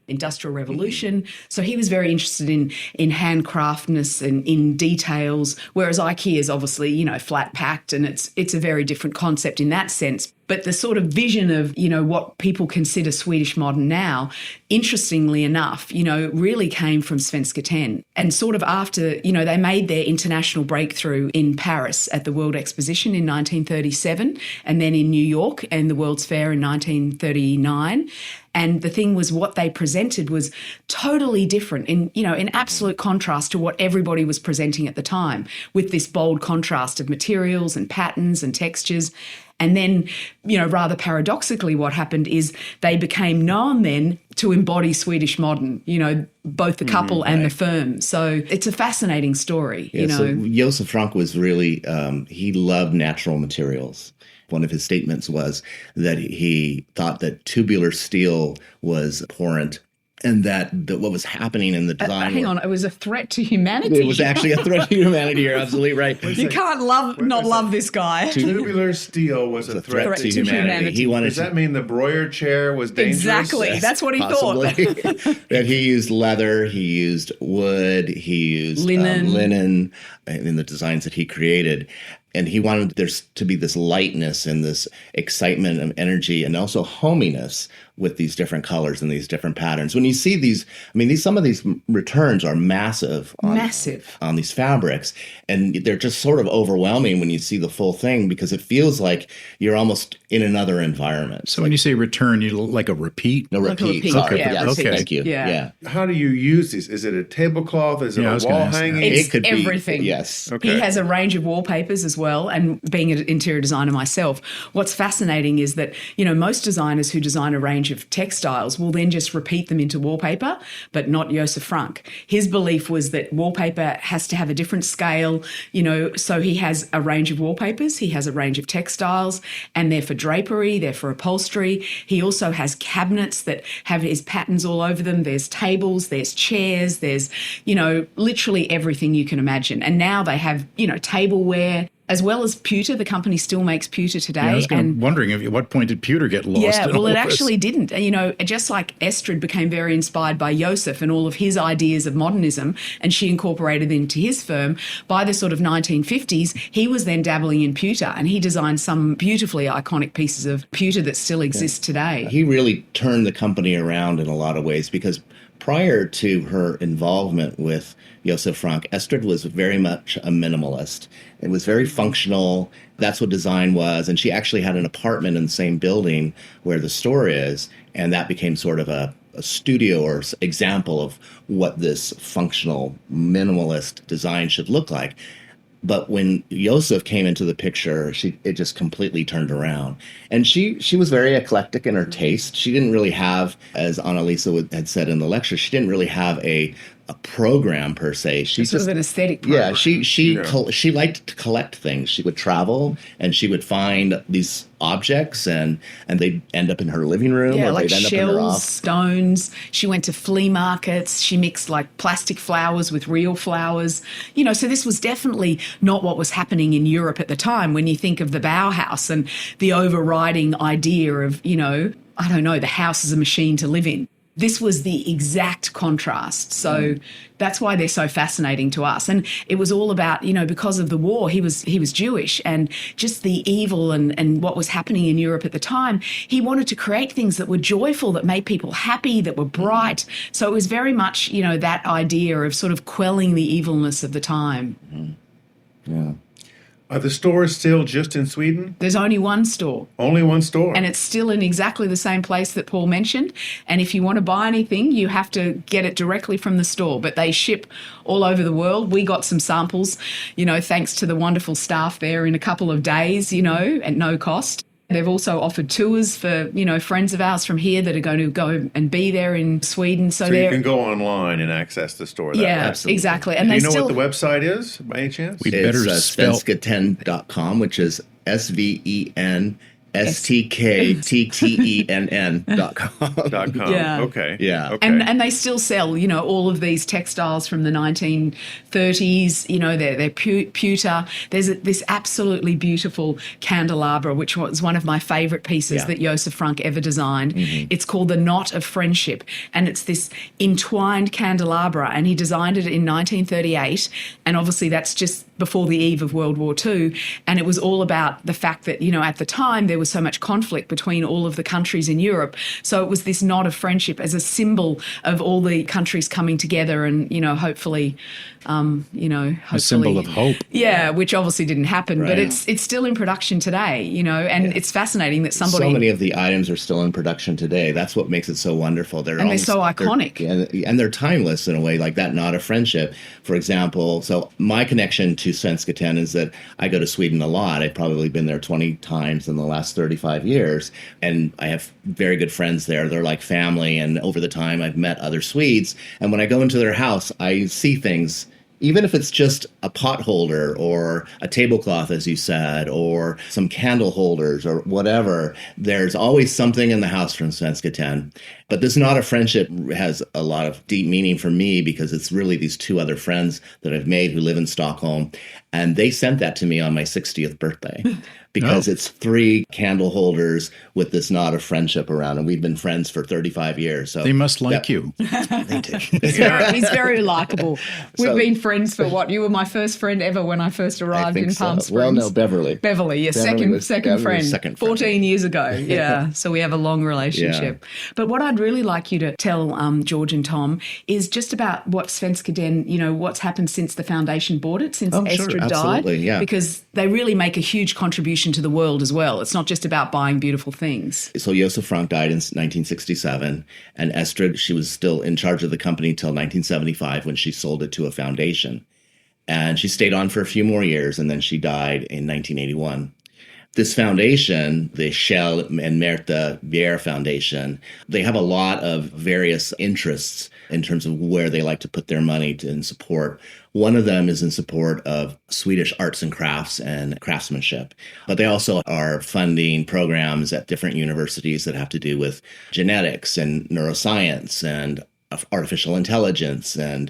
Industrial Revolution. So he was very interested in handcraftness and in details, whereas IKEA is obviously, flat packed, and it's a very different concept in that sense. But the sort of vision of, what people consider Swedish modern now, interestingly enough, really came from Svenskt Tenn. And sort of after, they made their international breakthrough in Paris at the World Exposition in 1937, and then in New York and the World's Fair in 1939. And the thing was, what they presented was totally different in absolute contrast to what everybody was presenting at the time, with this bold contrast of materials and patterns and textures. And then, rather paradoxically, what happened is they became known then to embody Swedish Modern, both the couple and the firm. So it's a fascinating story, So Josef Frank was really, he loved natural materials. One of his statements was that he thought that tubular steel was abhorrent, and that what was happening in the design. Hang on, it was a threat to humanity. It was actually a threat to humanity. You're absolutely right. You can't not love this guy. Tubular steel was a threat to humanity. He wanted Does that mean the broiler chair was dangerous? Exactly. Yes, that's what he possibly. thought. That he used leather, he used wood, he used linen in the designs that he created. And he wanted there to be this lightness and this excitement and energy and also hominess with these different colors and these different patterns. When you see these, some of these returns are massive on these fabrics. And they're just sort of overwhelming when you see the full thing because it feels like you're almost in another environment. So when you say return, you like a repeat? No, like repeat. A Sorry. Yeah, Yes, okay. Thank you. Yeah. How do you use these? Is it a tablecloth? Is it a wall hanging? It's It could be everything. Yes. Okay. He has a range of wallpapers as well. And being an interior designer myself, what's fascinating is that, most designers who design a range of textiles will then just repeat them into wallpaper, but not Josef Frank. His belief was that wallpaper has to have a different scale, so he has a range of wallpapers, he has a range of textiles, and they're for drapery, they're for upholstery. He also has cabinets that have his patterns all over them. There's tables, there's chairs, there's, literally everything you can imagine. And now they have, tableware. As well as pewter, the company still makes pewter today. Yeah, I was wondering at what point did pewter get lost? Yeah, in well, all it this? actually didn't. Just like Estrid became very inspired by Josef and all of his ideas of modernism, and she incorporated into his firm, by the sort of 1950s, he was then dabbling in pewter, and he designed some beautifully iconic pieces of pewter that still exist today. He really turned the company around in a lot of ways because prior to her involvement with Josef Frank, Estrid was very much a minimalist. It was very functional. That's what design was. And she actually had an apartment in the same building where the store is. And that became sort of a studio or example of what this functional minimalist design should look like. But when Josef came into the picture, it just completely turned around. And she was very eclectic in her taste. She didn't really have, as Annalisa had said in the lecture, she didn't really have a program per se. She This was an aesthetic program. Yeah, she liked to collect things. She would travel and she would find these objects and they'd end up in her living room or like they'd end up in her shells, office. stones. She went to flea markets. She mixed like plastic flowers with real flowers. So this was definitely not what was happening in Europe at the time when you think of the Bauhaus and the overriding idea of, the house is a machine to live in. This was the exact contrast. So that's why they're so fascinating to us. And it was all about, because of the war, he was Jewish, and just the evil and what was happening in Europe at the time. He wanted to create things that were joyful, that made people happy, that were bright. So it was very much, that idea of sort of quelling the evilness of the time. Yeah. Are the stores still just in Sweden? There's only one store. Only one store. And it's still in exactly the same place that Paul mentioned. And if you want to buy anything, you have to get it directly from the store. But they ship all over the world. We got some samples, thanks to the wonderful staff there in a couple of days, at no cost. They've also offered tours for, friends of ours from here that are going to go and be there in Sweden. So you can go online and access the store. Yeah, exactly. And do you know what the website is, by any chance? Better spell Svensktenn.com, which is SVENSTKTTENN.com. Yeah. Okay. Yeah. Okay. And they still sell, all of these textiles from the 1930s, they're pewter. There's this absolutely beautiful candelabra, which was one of my favorite pieces that Josef Frank ever designed. Mm-hmm. It's called the Knot of Friendship, and it's this entwined candelabra, and he designed it in 1938, and obviously that's just before the eve of World War II, and it was all about the fact that, at the time there was so much conflict between all of the countries in Europe. So it was this knot of friendship as a symbol of all the countries coming together and, hopefully, a symbol of hope. Yeah, which obviously didn't happen, Right. but it's still in production today, and it's fascinating that somebody... So many of the items are still in production today. That's what makes it so wonderful. They're so iconic. And they're timeless in a way, like that knot of friendship. For example, so my connection to Svenskt Tenn is that I go to Sweden a lot. I've probably been there 20 times in the last 35 years. And I have very good friends there. They're like family. And over the time, I've met other Swedes. And when I go into their house, I see things, even if it's just a pot holder or a tablecloth, as you said, or some candle holders or whatever, there's always something in the house from Svenskt Tenn. But this knot of friendship has a lot of deep meaning for me because it's really these two other friends that I've made who live in Stockholm. And they sent that to me on my 60th birthday because it's 3 candle holders with this knot of friendship around. And we've been friends for 35 years. So They must like you. They do. He's very likable. We've been friends for what? You were my first friend ever when I first arrived in Palm Springs. Well, no, Beverly. Beverly, your second friend. Second friend. 14 years ago, yeah. So we have a long relationship. Yeah. But what I'd really like you to tell George and Tom is just about what Svenskt Tenn, what's happened since the foundation bought it, since Estrid died. Yeah. Because they really make a huge contribution to the world as well. It's not just about buying beautiful things. So Josef Frank died in 1967, and Estrid, she was still in charge of the company until 1975 when she sold it to a foundation. And she stayed on for a few more years, and then she died in 1981. This foundation, the Shell and Märta Bjerre Foundation, they have a lot of various interests in terms of where they like to put their money in support. One of them is in support of Swedish arts and crafts and craftsmanship. But they also are funding programs at different universities that have to do with genetics and neuroscience and artificial intelligence and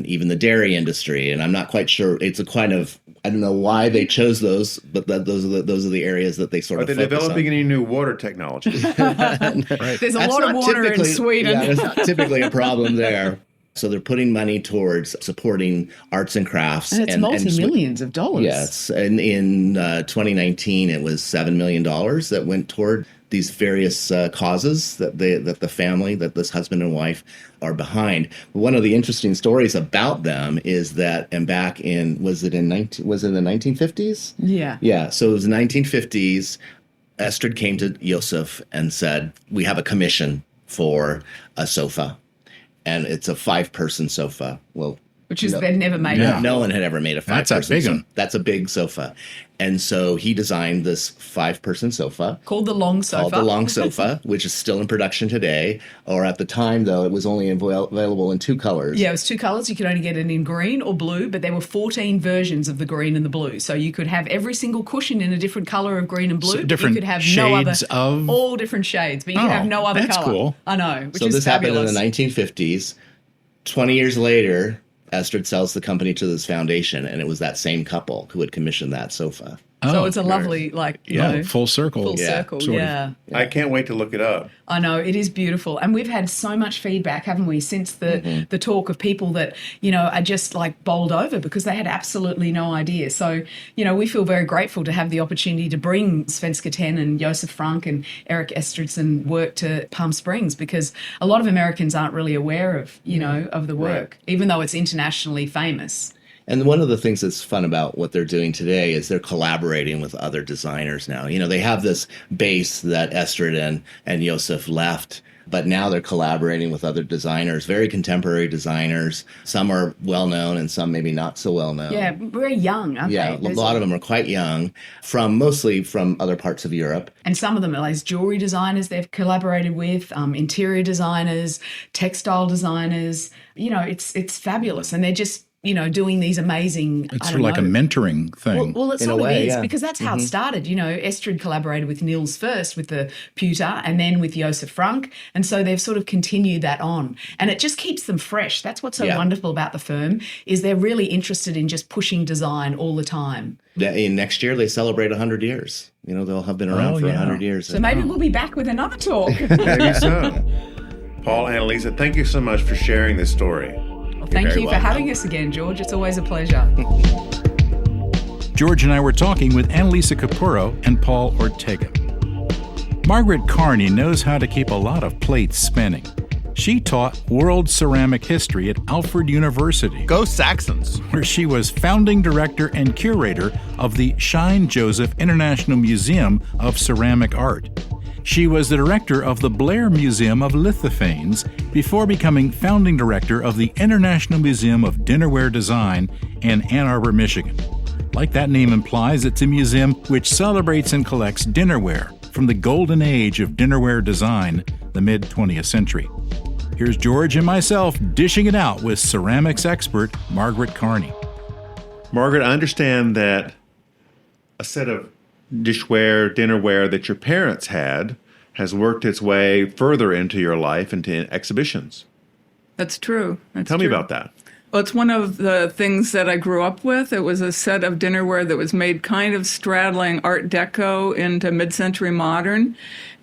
even the dairy industry. And I'm not quite sure. It's a kind of, I don't know why they chose those, but those are the areas that they sort of focus on. Are they developing any new water technology? Right. There's a lot of water in Sweden. Yeah, there's not typically a problem there. So they're putting money towards supporting arts and crafts. And it's multi-millions of dollars. Yes. And in 2019, it was $7 million that went toward these various causes that the family, that this husband and wife are behind. One of the interesting stories about them is that, and back in, was it in the 1950s? Yeah. Yeah. So it was the 1950s. Estrid came to Josef and said, we have a commission for a sofa. And it's a 5-person sofa. Well, which is they've never made. No one had ever made a 5-person. That's a big one. That's a big sofa. And so he designed this 5-person sofa. Called the long sofa. Which is still in production today. Or at the time, though, it was only available in 2 colors. Yeah, it was 2 colors. You could only get it in green or blue, but there were 14 versions of the green and the blue. So you could have every single cushion in a different color of green and blue. So different you could have shades all different shades, but you could have no other that's color. Cool. I know, which so is this fabulous. happened in the 1950s. 20 years later, Estrid sells the company to this foundation, and it was that same couple who had commissioned that sofa. So it's a lovely, full circle. Full circle, yeah. I can't wait to look it up. I know, it is beautiful. And we've had so much feedback, haven't we, since the talk of people that, are just bowled over because they had absolutely no idea. So, we feel very grateful to have the opportunity to bring Svenskt Tenn and Josef Frank and Erik Estridsson work to Palm Springs because a lot of Americans aren't really aware of, of the work, even though it's internationally famous. And one of the things that's fun about what they're doing today is they're collaborating with other designers now. They have this base that Estrid and Josef left, but now they're collaborating with other designers, very contemporary designers. Some are well-known and some maybe not so well-known. Yeah, very young, aren't they? Yeah, a lot of them are quite young, mostly from other parts of Europe. And some of them are jewelry designers they've collaborated with, interior designers, textile designers. It's fabulous. And they're just doing these amazing... It's sort of like a mentoring thing. Well, it sort of is, because that's how it started. Estrid collaborated with Niels first with the pewter and then with Josef Frank. And so they've sort of continued that on. And it just keeps them fresh. That's what's so wonderful about the firm, is they're really interested in just pushing design all the time. Next year, they celebrate 100 years. They'll have been around for 100 years. So maybe we'll be back with another talk. Maybe so. Paul, Annalisa, thank you so much for sharing this story. Thank you for having us again, George. It's always a pleasure. George and I were talking with Annalisa Capurro and Paul Ortega. Margaret Carney knows how to keep a lot of plates spinning. She taught world ceramic history at Alfred University. Go Saxons! Where she was founding director and curator of the Shine Joseph International Museum of Ceramic Art. She was the director of the Blair Museum of Lithophanes before becoming founding director of the International Museum of Dinnerware Design in Ann Arbor, Michigan. Like that name implies, it's a museum which celebrates and collects dinnerware from the golden age of dinnerware design, the mid-20th century. Here's George and myself dishing it out with ceramics expert Margaret Carney. Margaret, I understand that a set of dishware, dinnerware that your parents had has worked its way further into your life, into exhibitions. That's true. Tell me about that. Well, it's one of the things that I grew up with. It was a set of dinnerware that was made kind of straddling Art Deco into mid-century modern.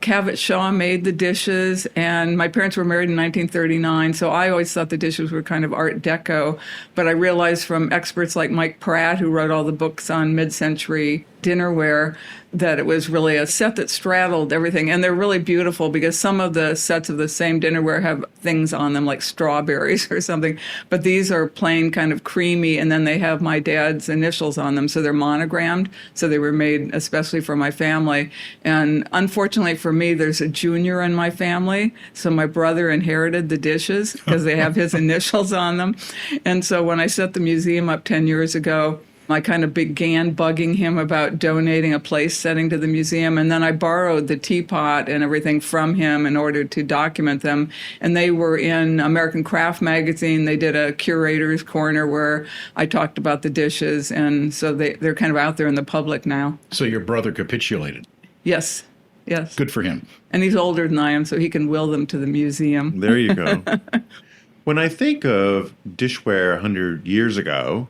Cavett Shaw made the dishes, and my parents were married in 1939, so I always thought the dishes were kind of Art Deco. But I realized from experts like Mike Pratt, who wrote all the books on mid-century dinnerware, that it was really a set that straddled everything. And they're really beautiful because some of the sets of the same dinnerware have things on them like strawberries or something. But these are plain kind of creamy, and then they have my dad's initials on them. So they're monogrammed. So they were made especially for my family. And unfortunately for me, there's a junior in my family. So my brother inherited the dishes because they have his initials on them. And so when I set the museum up 10 years ago, I kind of began bugging him about donating a place setting to the museum. And then I borrowed the teapot and everything from him in order to document them. And they were in American Craft magazine. They did a curator's corner where I talked about the dishes. And so they're kind of out there in the public now. So your brother capitulated? Yes. Yes. Good for him. And he's older than I am, so he can will them to the museum. There you go. When I think of dishware 100 years ago,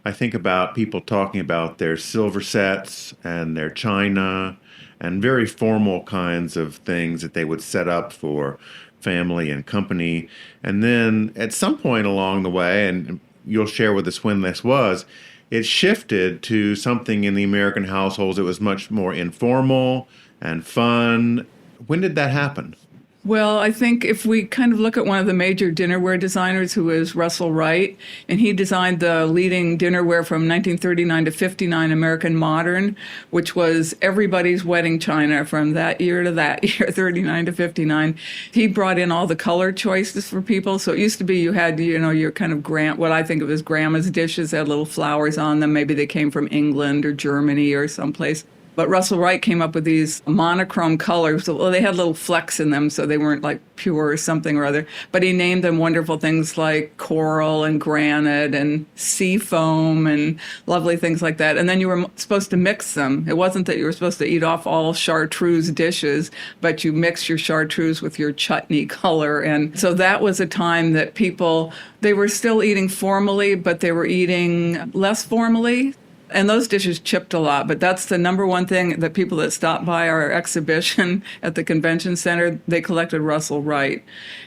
I think about people talking about their silver sets and their china and very formal kinds of things that they would set up for family and company. And then at some point along the way, and you'll share with us when this was, it shifted to something in the American households that was much more informal and fun. When did that happen? Well, I think if we kind of look at one of the major dinnerware designers, who is Russell Wright, and he designed the leading dinnerware from 1939 to 59 American Modern, which was everybody's wedding china from that year to that year, 39 to 59. He brought in all the color choices for people. So it used to be you had, your kind of what I think of as grandma's dishes had little flowers on them. Maybe they came from England or Germany or someplace. But Russell Wright came up with these monochrome colors. Well, they had little flecks in them, so they weren't like pure or something or other. But he named them wonderful things like coral and granite and sea foam and lovely things like that. And then you were supposed to mix them. It wasn't that you were supposed to eat off all chartreuse dishes, but you mix your chartreuse with your chutney color. And so that was a time that they were still eating formally, but they were eating less formally. And those dishes chipped a lot, but that's the number one thing that people that stopped by our exhibition at the convention center, they collected Russell Wright.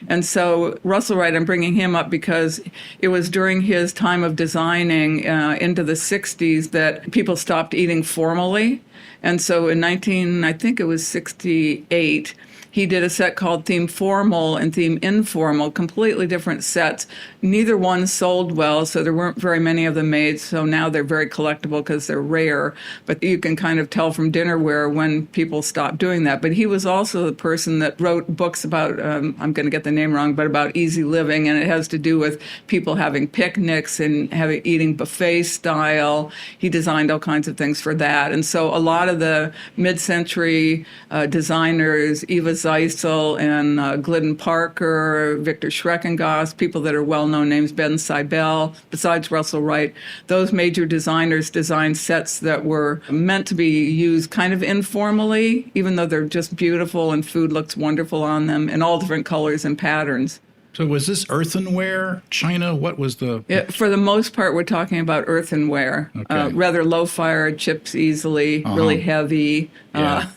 And so Russell Wright, I'm bringing him up because it was during his time of designing into the 60s that people stopped eating formally. And so in I think it was 68, he did a set called Theme Formal and Theme Informal, completely different sets. Neither one sold well, so there weren't very many of them made. So now they're very collectible because they're rare. But you can kind of tell from dinnerware when people stopped doing that. But he was also the person that wrote books about, I'm going to get the name wrong, but about easy living. And it has to do with people having picnics and eating buffet style. He designed all kinds of things for that. And so a lot of the mid-century designers, Eva Zeisel and Glidden Parker, Victor Schreckengoss, people that are well-known names, Ben Seibel, besides Russell Wright, those major designers designed sets that were meant to be used kind of informally, even though they're just beautiful and food looks wonderful on them in all different colors and patterns. So was this earthenware, china? What was the... For the most part, we're talking about earthenware. Okay. Rather low fire, chips easily, really heavy. Yeah.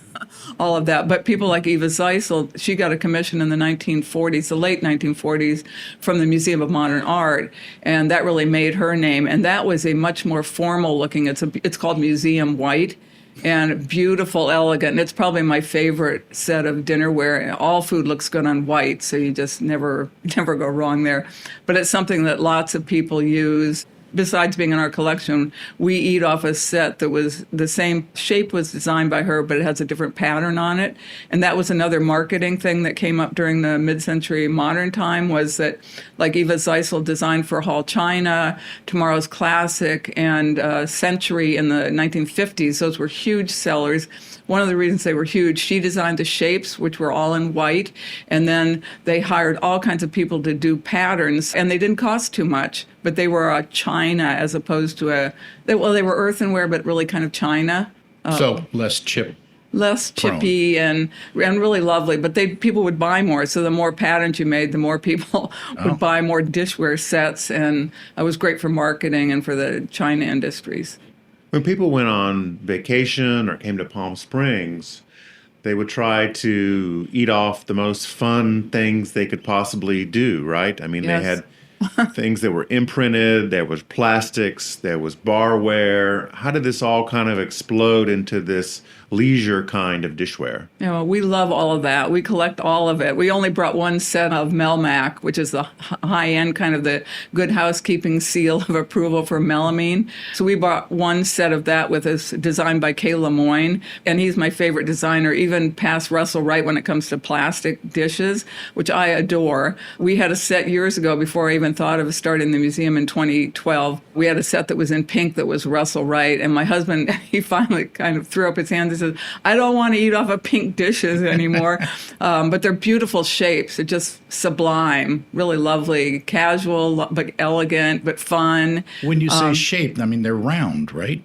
All of that. But people like Eva Zeisel, she got a commission in the 1940s, the late 1940s, from the Museum of Modern Art, and that really made her name. And that was a much more formal looking, it's called Museum White. and beautiful, elegant. And it's probably my favorite set of dinnerware. All food looks good on white, so you just never go wrong there. But it's something that lots of people use. Besides being in our collection, we eat off a set that was the same shape was designed by her, but it has a different pattern on it. And that was another marketing thing that came up during the mid-century modern time, was that like Eva Zeisel designed for Hall China, Tomorrow's Classic, and Century in the 1950s. Those were huge sellers. One of the reasons they were huge, she designed the shapes, which were all in white, and then they hired all kinds of people to do patterns, and they didn't cost too much, but they were a china as opposed to they were earthenware, but really kind of china. So less chippy and really lovely, but people would buy more. So the more patterns you made, the more people would buy more dishware sets, and it was great for marketing and for the china industries. When people went on vacation or came to Palm Springs, they would try to eat off the most fun things they could possibly do, right? I mean, Yes. They had things that were imprinted, there was plastics, there was barware. How did this all kind of explode into this leisure kind of dishware? Yeah, well, we love all of that. We collect all of it. We only brought one set of Melmac, which is the high-end kind of the good housekeeping seal of approval for melamine. So we bought one set of that with us, designed by Kay Lemoyne, and he's my favorite designer, even past Russell Wright when it comes to plastic dishes, which I adore. We had a set years ago, before I even thought of starting the museum in 2012. We had a set that was in pink that was Russell Wright, and my husband, he finally kind of threw up his hands and said, I don't want to eat off of pink dishes anymore. But they're beautiful shapes. They're just sublime, really lovely, casual, but elegant, but fun. When you say shape, I mean, they're round, right?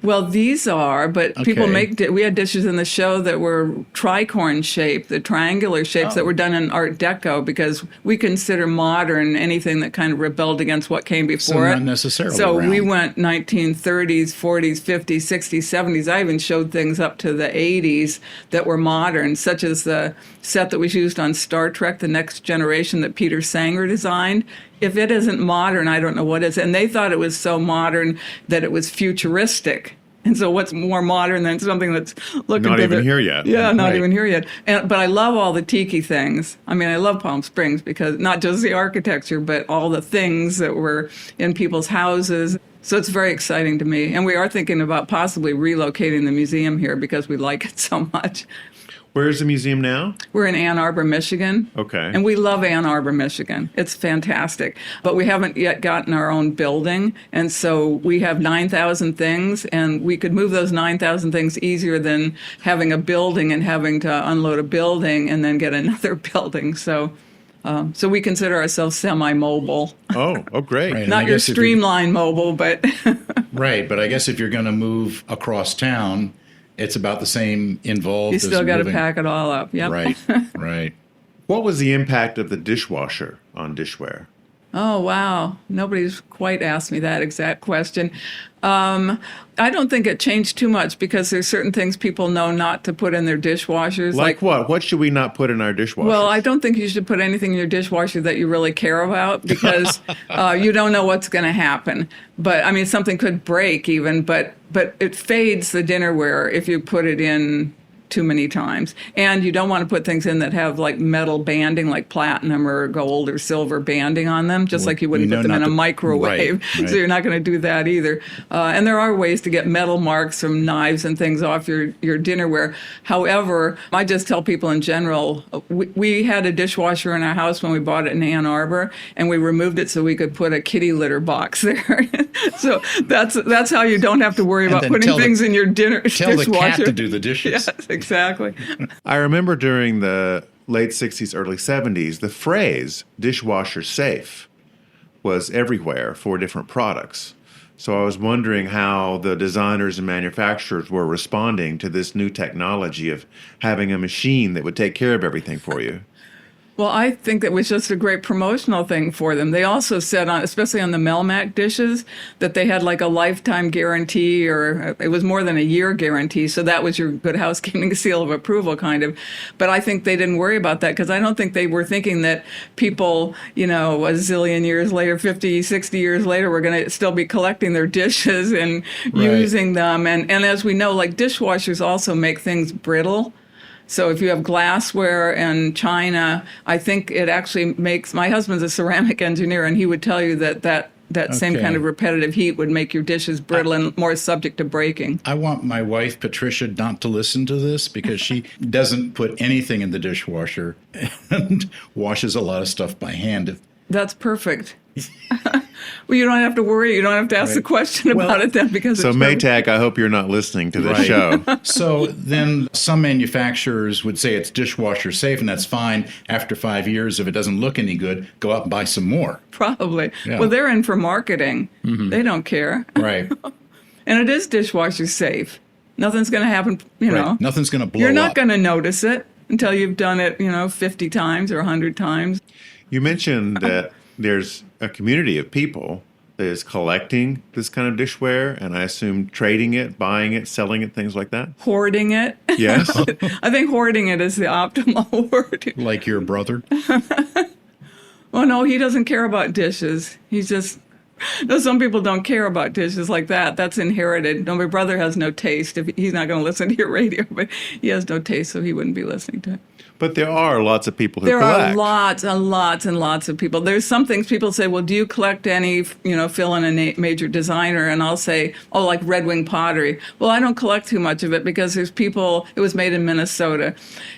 Well, these are, but people we had dishes in the show that were tricorn shaped, the triangular shapes that were done in Art Deco, because we consider modern anything that kind of rebelled against what came before it. Not necessarily So round. we went 1930s, 40s, 50s, 60s, 70s. I even showed things up to the 80s that were modern, such as the set that was used on Star Trek, The Next Generation, that Peter Sanger designed. If it isn't modern, I don't know what is. And they thought it was so modern that it was futuristic. And so what's more modern than something that's looking Not even here yet. Yeah, not Right. even here yet. But I love all the tiki things. I mean, I love Palm Springs because not just the architecture, but all the things that were in people's houses. So it's very exciting to me. And we are thinking about possibly relocating the museum here because we like it so much. Where's the museum now? We're in Ann Arbor, Michigan. Okay. And we love Ann Arbor, Michigan. It's fantastic. But we haven't yet gotten our own building. And so we have 9,000 things, and we could move those 9,000 things easier than having a building and having to unload a building and then get another building. So we consider ourselves semi-mobile. Oh, great. Right. And Not I your guess if you- streamline mobile, but Right, but I guess if you're going to move across town, it's about the same involved. you as still got to moving. pack it all up. Yep. Right, right. What was the impact of the dishwasher on dishware? Oh, wow. Nobody's quite asked me that exact question. I don't think it changed too much because there's certain things people know not to put in their dishwashers. Like what? What should we not put in our dishwashers? Well, I don't think you should put anything in your dishwasher that you really care about because you don't know what's going to happen. But, I mean, something could break even, but it fades the dinnerware if you put it in too many times. And you don't want to put things in that have like metal banding, like platinum or gold or silver banding on them, just like you wouldn't put them in a microwave. Right. So you're not going to do that either. And there are ways to get metal marks from knives and things off your dinnerware. However, I just tell people in general, we had a dishwasher in our house when we bought it in Ann Arbor, and we removed it so we could put a kitty litter box there. So that's how you don't have to worry about putting things in your dishwasher. Tell the cat to do the dishes. Yes, exactly. I remember during the late 60s, early 70s, the phrase dishwasher safe was everywhere for different products. So I was wondering how the designers and manufacturers were responding to this new technology of having a machine that would take care of everything for you. Well, I think that was just a great promotional thing for them. They also said, especially on the Melmac dishes, that they had like a lifetime guarantee, or it was more than a year guarantee. So that was your Good Housekeeping seal of approval, kind of. But I think they didn't worry about that because I don't think they were thinking that people, a zillion years later, 50, 60 years later, were going to still be collecting their dishes and using them. And as we know, like dishwashers also make things brittle. So if you have glassware and china, I think it actually makes, my husband's a ceramic engineer, and he would tell you that same kind of repetitive heat would make your dishes brittle and more subject to breaking. I want my wife, Patricia, not to listen to this because she doesn't put anything in the dishwasher and washes a lot of stuff by hand. That's perfect. Well, you don't have to worry. You don't have to ask the question about it then because so Maytag, I hope you're not listening to this show. So then some manufacturers would say it's dishwasher safe, and that's fine. After 5 years, if it doesn't look any good, go out and buy some more. Probably. Yeah. Well, they're in for marketing. Mm-hmm. They don't care. Right. And it is dishwasher safe. Nothing's going to happen, know. Nothing's going to blow up. You're not going to notice it until you've done it, 50 times or 100 times. You mentioned that there's a community of people that is collecting this kind of dishware, and I assume trading it, buying it, selling it, things like that? Hoarding it. Yes. I think hoarding it is the optimal word. Like your brother? Well, no, he doesn't care about dishes. He's just... No, some people don't care about dishes like that. That's inherited. No, my brother has no taste. He's not going to listen to your radio, but he has no taste, so he wouldn't be listening to it. But there are lots of people who collect. There are lots and lots and lots of people. There's some things people say, well, do you collect any, fill in a major designer? And I'll say, oh, like Red Wing pottery. Well, I don't collect too much of it because there's people, it was made in Minnesota.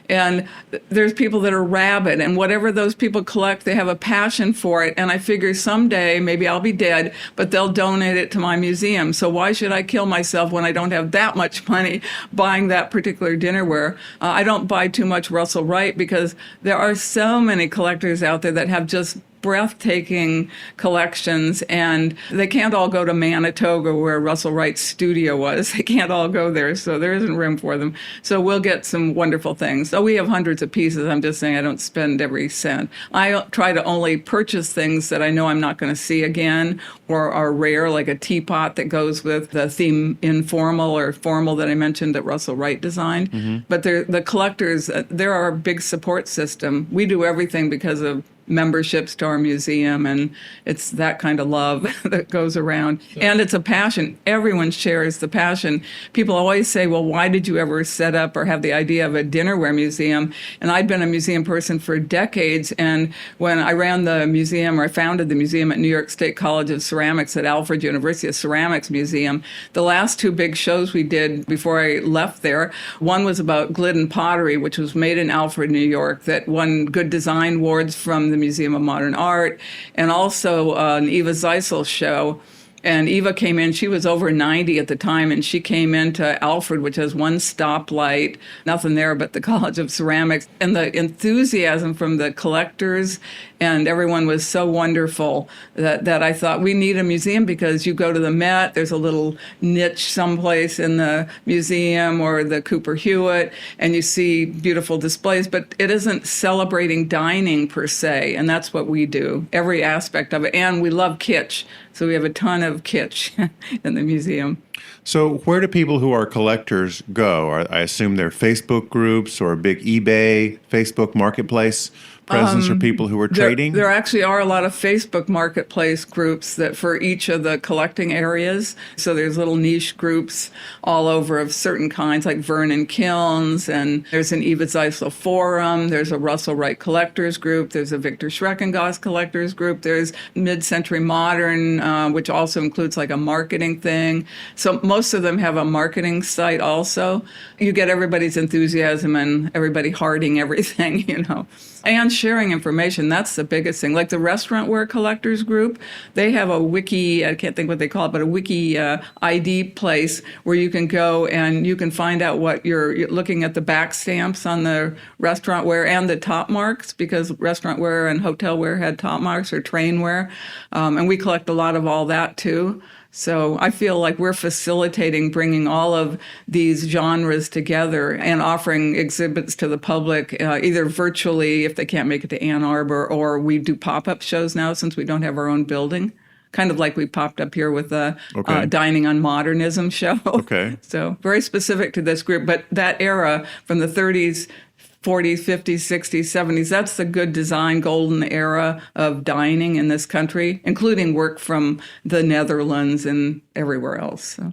And there's people that are rabid. And whatever those people collect, they have a passion for it. And I figure someday, maybe I'll be dead, but they'll donate it to my museum. So why should I kill myself when I don't have that much money buying that particular dinnerware? I don't buy too much Russell Wright because there are so many collectors out there that have just breathtaking collections, and they can't all go to Manitoba where Russell Wright's studio was. They can't all go there, so there isn't room for them. So we'll get some wonderful things. So we have hundreds of pieces. I'm just saying I don't spend every cent. I try to only purchase things that I know I'm not going to see again or are rare, like a teapot that goes with the theme informal or formal that I mentioned that Russell Wright designed. Mm-hmm. But the collectors, they're our big support system. We do everything because of memberships to our museum, and it's that kind of love that goes around. And it's a passion. Everyone shares the passion. People always say, well, why did you ever set up or have the idea of a dinnerware museum? And I'd been a museum person for decades, and when I ran the museum, or I founded the museum at New York State College of Ceramics at Alfred University, a ceramics museum, the last two big shows we did before I left there, one was about Glidden pottery, which was made in Alfred, New York, that won good design awards from the Museum of Modern Art, and also an Eva Zeisel show. And Eva came in, she was over 90 at the time, and she came into Alfred, which has one stoplight, nothing there but the College of Ceramics. And the enthusiasm from the collectors and everyone was so wonderful that I thought we need a museum, because you go to the Met, there's a little niche someplace in the museum or the Cooper Hewitt, and you see beautiful displays, but it isn't celebrating dining per se, and that's what we do, every aspect of it. And we love kitsch. So we have a ton of kitsch in the museum. So where do people who are collectors go? I assume they're Facebook groups or a big eBay, Facebook marketplace presence for people who are trading? There actually are a lot of Facebook marketplace groups that for each of the collecting areas. So there's little niche groups all over of certain kinds, like Vernon Kilns, and there's an Eva Zeisel forum, there's a Russell Wright collectors group, there's a Victor Schreckengoss collectors group, there's Midcentury Modern, which also includes like a marketing thing. So most of them have a marketing site also. You get everybody's enthusiasm and everybody hearting everything, And sharing information, that's the biggest thing. Like the Restaurantware Collectors Group, they have a wiki, I can't think what they call it, but a wiki ID place where you can go and you can find out what you're looking at, the back stamps on the restaurantware and the top marks, because restaurantware and hotelware had top marks, or trainware. And we collect a lot of all that too. So I feel like we're facilitating bringing all of these genres together and offering exhibits to the public, either virtually if they can't make it to Ann Arbor, or we do pop-up shows now since we don't have our own building. Kind of like we popped up here with the Dining on Modernism show. Okay. So very specific to this group. But that era from the 30s, 40s, 50s, 60s, 70s, that's the good design golden era of dining in this country, including work from the Netherlands and everywhere else. So.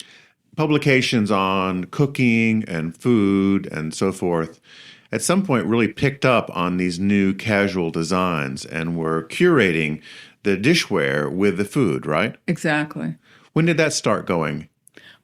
Publications on cooking and food and so forth at some point really picked up on these new casual designs and were curating the dishware with the food, right? Exactly. When did that start going?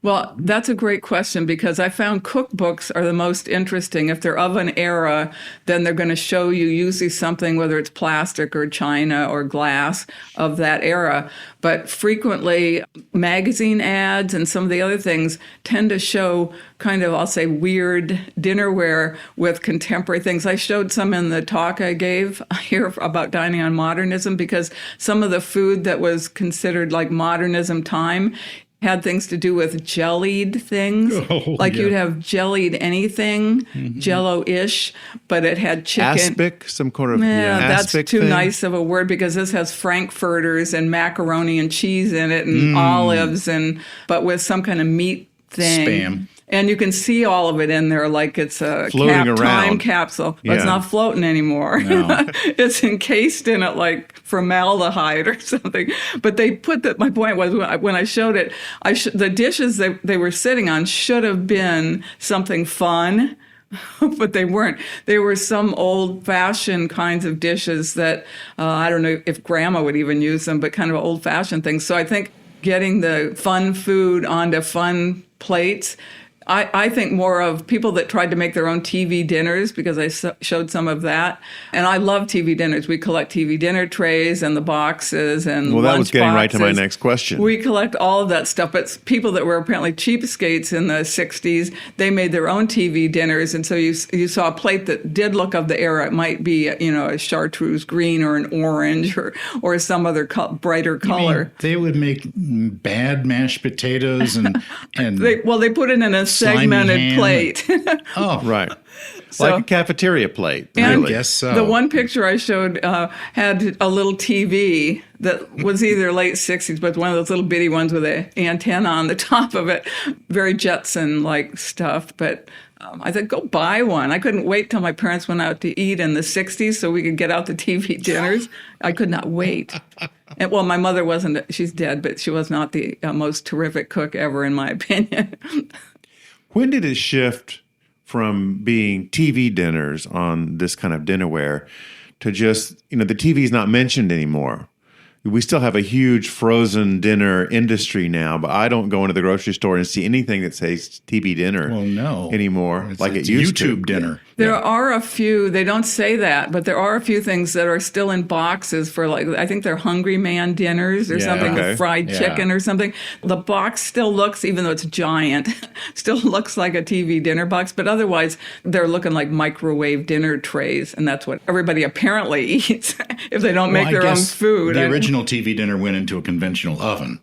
Well, that's a great question because I found cookbooks are the most interesting. If they're of an era, then they're going to show you usually something, whether it's plastic or china or glass of that era. But frequently, magazine ads and some of the other things tend to show kind of, I'll say, weird dinnerware with contemporary things. I showed some in the talk I gave here about dining on modernism because some of the food that was considered like modernism time had things to do with jellied things. You'd have jellied anything, Jello-ish, but it had chicken. Aspic, some kind of that's aspic too thing? nice of a word because this has frankfurters and macaroni and cheese in it and olives, but with some kind of meat thing. Spam. And you can see all of it in there like it's a Floating time around. capsule. But it's not floating anymore. No. It's encased in it like formaldehyde or something. But they put my point was when I showed it, the dishes they were sitting on should have been something fun. But they weren't. They were some old-fashioned kinds of dishes that I don't know if Grandma would even use them, but kind of old-fashioned things. So I think getting the fun food onto fun plates, I think more of people that tried to make their own TV dinners because I showed some of that. And I love TV dinners. We collect TV dinner trays and the boxes and Well, that was getting right to my boxes. next question. We collect all of that stuff. But people that were apparently cheapskates in the 60s, they made their own TV dinners. And so you saw a plate that did look of the era. It might be, a chartreuse green or an orange or some other brighter color. They would make bad mashed potatoes and they put it in a segmented ham. plate. oh, Right. So- like a cafeteria plate, And really. I guess so. The one picture I showed had a little TV that was either late 60s, but one of those little bitty ones with an antenna on the top of it. Very Jetson-like stuff, but I said, go buy one. I couldn't wait till my parents went out to eat in the 60s so we could get out the TV dinners. I could not wait. And, well, my mother wasn't, she's dead, but she was not the most terrific cook ever, in my opinion. When did it shift from being TV dinners on this kind of dinnerware to just, the TV's not mentioned anymore? We still have a huge frozen dinner industry now, but I don't go into the grocery store and see anything that says TV dinner anymore It's it used to. YouTube dinner. There are a few, they don't say that, but there are a few things that are still in boxes for I think they're Hungry Man dinners or something, with fried chicken or something. The box still looks, even though it's giant, still looks like a TV dinner box, but otherwise they're looking like microwave dinner trays, and that's what everybody apparently eats if they don't make their own food. The original TV dinner went into a conventional oven.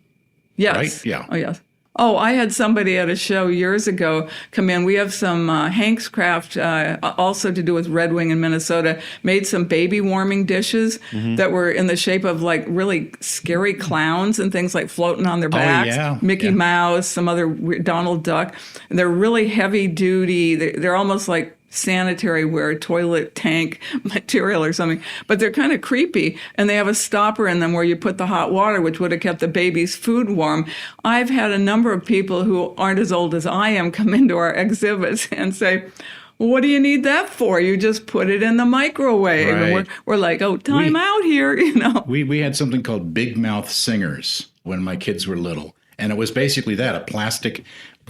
Yes. Right? Yeah. Oh, yes. Oh, I had somebody at a show years ago come in. We have some Hank's Craft, also to do with Red Wing in Minnesota, made some baby warming dishes that were in the shape of really scary clowns and things like floating on their backs. Mickey Mouse, some other weird, Donald Duck. And they're really heavy duty. They're almost like sanitary ware, toilet tank material or something, but they're kind of creepy, and they have a stopper in them where you put the hot water, which would have kept the baby's food warm. I've had a number of people who aren't as old as I am come into our exhibits and say, what do you need that for? You just put it in the microwave. Right. And we're like, time out here, We had something called Big Mouth Singers when my kids were little, and it was basically that, a plastic